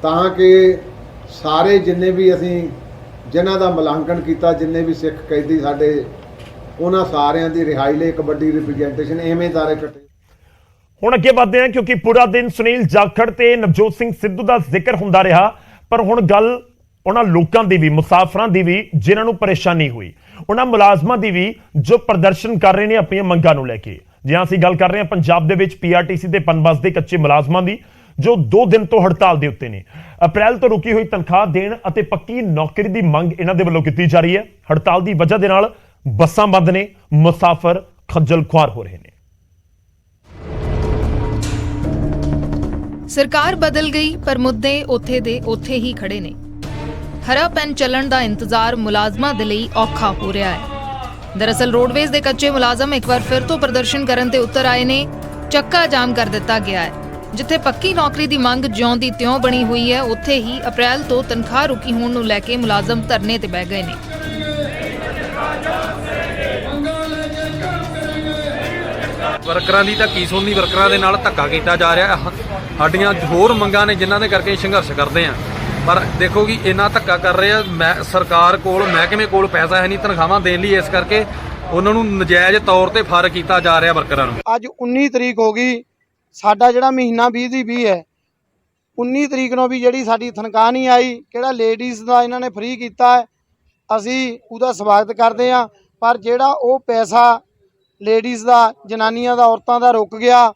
ਤਾਂ ਕਿ ਸਾਰੇ ਜਿੰਨੇ ਵੀ ਅਸੀਂ ਜਿਨ੍ਹਾਂ ਦਾ ਮੁਲਾਂਕਣ ਕੀਤਾ, ਜਿੰਨੇ ਵੀ ਸਿੱਖ ਕੈਦੀ ਸਾਡੇ, ਉਹਨਾਂ ਸਾਰਿਆਂ ਦੀ ਰਿਹਾਈ ਲਈ ਇੱਕ ਵੱਡੀ ਰਿਪਰੈਜ਼ੈਂਟੇਸ਼ਨ ਐਵੇਂ ਸਾਰੇ ਇਕੱਠੇ। ਹੁਣ ਅੱਗੇ ਵਧਦੇ ਹਾਂ, ਕਿਉਂਕਿ ਪੂਰਾ ਦਿਨ ਸੁਨੀਲ ਜਾਖੜ ਤੇ ਨਵਜੋਤ ਸਿੰਘ ਸਿੱਧੂ ਦਾ ਜ਼ਿਕਰ ਹੁੰਦਾ ਰਿਹਾ, ਪਰ ਹੁਣ ਗੱਲ ਉਹਨਾਂ ਲੋਕਾਂ ਦੀ ਵੀ, ਮੁਸਾਫਰਾਂ ਦੀ ਵੀ ਜਿਨ੍ਹਾਂ ਨੂੰ ਪਰੇਸ਼ਾਨੀ ਹੋਈ, ਉਹਨਾਂ ਮੁਲਾਜ਼ਮਾਂ ਦੀ ਵੀ ਜੋ ਪ੍ਰਦਰਸ਼ਨ ਕਰ ਰਹੇ ਨੇ ਆਪਣੀਆਂ ਮੰਗਾਂ ਨੂੰ ਲੈ ਕੇ। ਜਿਵੇਂ ਅਸੀਂ ਗੱਲ ਕਰ ਰਹੇ ਹਾਂ ਪੰਜਾਬ ਦੇ ਵਿੱਚ ਪੀਆਰਟੀਸੀ ਤੇ ਪਨਬਸ ਦੇ ਕੱਚੇ ਮੁਲਾਜ਼ਮਾਂ ਦੀ, ਜੋ 2 ਦਿਨ ਤੋਂ ਹੜਤਾਲ ਦੇ ਉੱਤੇ ਨੇ। ਅਪ੍ਰੈਲ ਤੋਂ ਰੁਕੀ ਹੋਈ ਤਨਖਾਹ ਦੇਣ ਅਤੇ ਪੱਕੀ ਨੌਕਰੀ ਦੀ ਮੰਗ ਇਹਨਾਂ ਦੇ ਵੱਲੋਂ ਕੀਤੀ ਜਾ ਰਹੀ ਹੈ। ਹੜਤਾਲ ਦੀ ਵਜ੍ਹਾ ਦੇ ਨਾਲ ਬੱਸਾਂ ਬੰਦ ਨੇ, ਮੁਸਾਫਰ ਖੱਜਲ ਖੁਆਰ ਹੋ ਰਹੇ ਨੇ। ਸਰਕਾਰ ਬਦਲ ਗਈ ਪਰ ਮੁੱਦੇ ਉੱਥੇ ਦੇ ਉੱਥੇ ਹੀ ਖੜੇ ਨੇ। ਹਰਾ ਪੈਨ ਚੱਲਣ ਦਾ ਇੰਤਜ਼ਾਰ ਮੁਲਾਜ਼ਮਾਂ ਦੇ ਲਈ ਔਖਾ ਹੋ ਰਿਹਾ ਹੈ। ਦਰਅਸਲ ਰੋਡਵੇਜ਼ ਦੇ ਕੱਚੇ ਮੁਲਾਜ਼ਮ ਇੱਕ ਵਾਰ ਫਿਰ ਤੋਂ ਪ੍ਰਦਰਸ਼ਨ ਕਰਨ ਤੇ ਉਤਰ ਆਏ ਨੇ। ਚੱਕਾ ਜਾਮ ਕਰ ਦਿੱਤਾ ਗਿਆ ਹੈ। ਜਿੱਥੇ ਪੱਕੀ ਨੌਕਰੀ ਦੀ ਮੰਗ ਜਿਉਂ ਦੀ ਤਿਉਂ ਬਣੀ ਹੋਈ ਹੈ, ਉੱਥੇ ਹੀ ਅਪ੍ਰੈਲ ਤੋਂ ਤਨਖਾਹ ਰੁਕੀ ਹੋਣ ਨੂੰ ਲੈ ਕੇ ਮੁਲਾਜ਼ਮ ਧਰਨੇ ਤੇ ਬਹਿ ਗਏ ਨੇ। ਵਰਕਰਾਂ ਦੀ ਤਾਂ ਕੀ ਸੁਣਨੀ, ਵਰਕਰਾਂ ਦੇ ਨਾਲ ਧੱਕਾ ਕੀਤਾ ਜਾ ਰਿਹਾ। ਸਾਡੀਆਂ ਹੋਰ ਮੰਗਾਂ ਨੇ ਜਿਨ੍ਹਾਂ ਦੇ ਕਰਕੇ ਸੰਘਰਸ਼ ਕਰਦੇ ਆ, ਪਰ ਦੇਖੋ ਕਿ ਇੰਨਾ ਧੱਕਾ ਕਰ ਰਹੇ ਆ। ਸਰਕਾਰ ਕੋਲ, ਮਹਿਕਮੇ ਕੋਲ ਪੈਸਾ ਹੈ ਨਹੀਂ ਤਨਖਾਹਾਂ ਦੇਣ ਲਈ, ਇਸ ਕਰਕੇ ਉਹਨਾਂ ਨੂੰ ਨਜਾਇਜ਼ ਤੌਰ ਤੇ ਫਰਕ ਕੀਤਾ ਜਾ ਰਿਹਾ ਵਰਕਰਾਂ ਨੂੰ। ਅੱਜ 19 ਤਰੀਕ ਹੋ ਗਈ, ਸਾਡਾ ਜਿਹੜਾ ਮਹੀਨਾ 20 ਦੀ 20 ਹੈ। 19 ਤਰੀਕ ਨੂੰ ਵੀ ਜਿਹੜੀ ਸਾਡੀ ਤਨਖਾਹ ਨਹੀਂ ਆਈ, ਕਿਹੜਾ ਲੇਡੀਜ਼ ਦਾ ਇਹਨਾਂ ਨੇ ਫ੍ਰੀ ਕੀਤਾ ਹੈ, ਅਸੀਂ ਉਹਦਾ ਸਵਾਗਤ ਕਰਦੇ ਹਾਂ। ਪਰ ਜਿਹੜਾ ਉਹ ਪੈਸਾ ਲੇਡੀਜ਼ ਦਾ, ਜਨਾਨੀਆਂ ਦਾ, ਔਰਤਾਂ ਦਾ ਰੁਕ ਗਿਆ,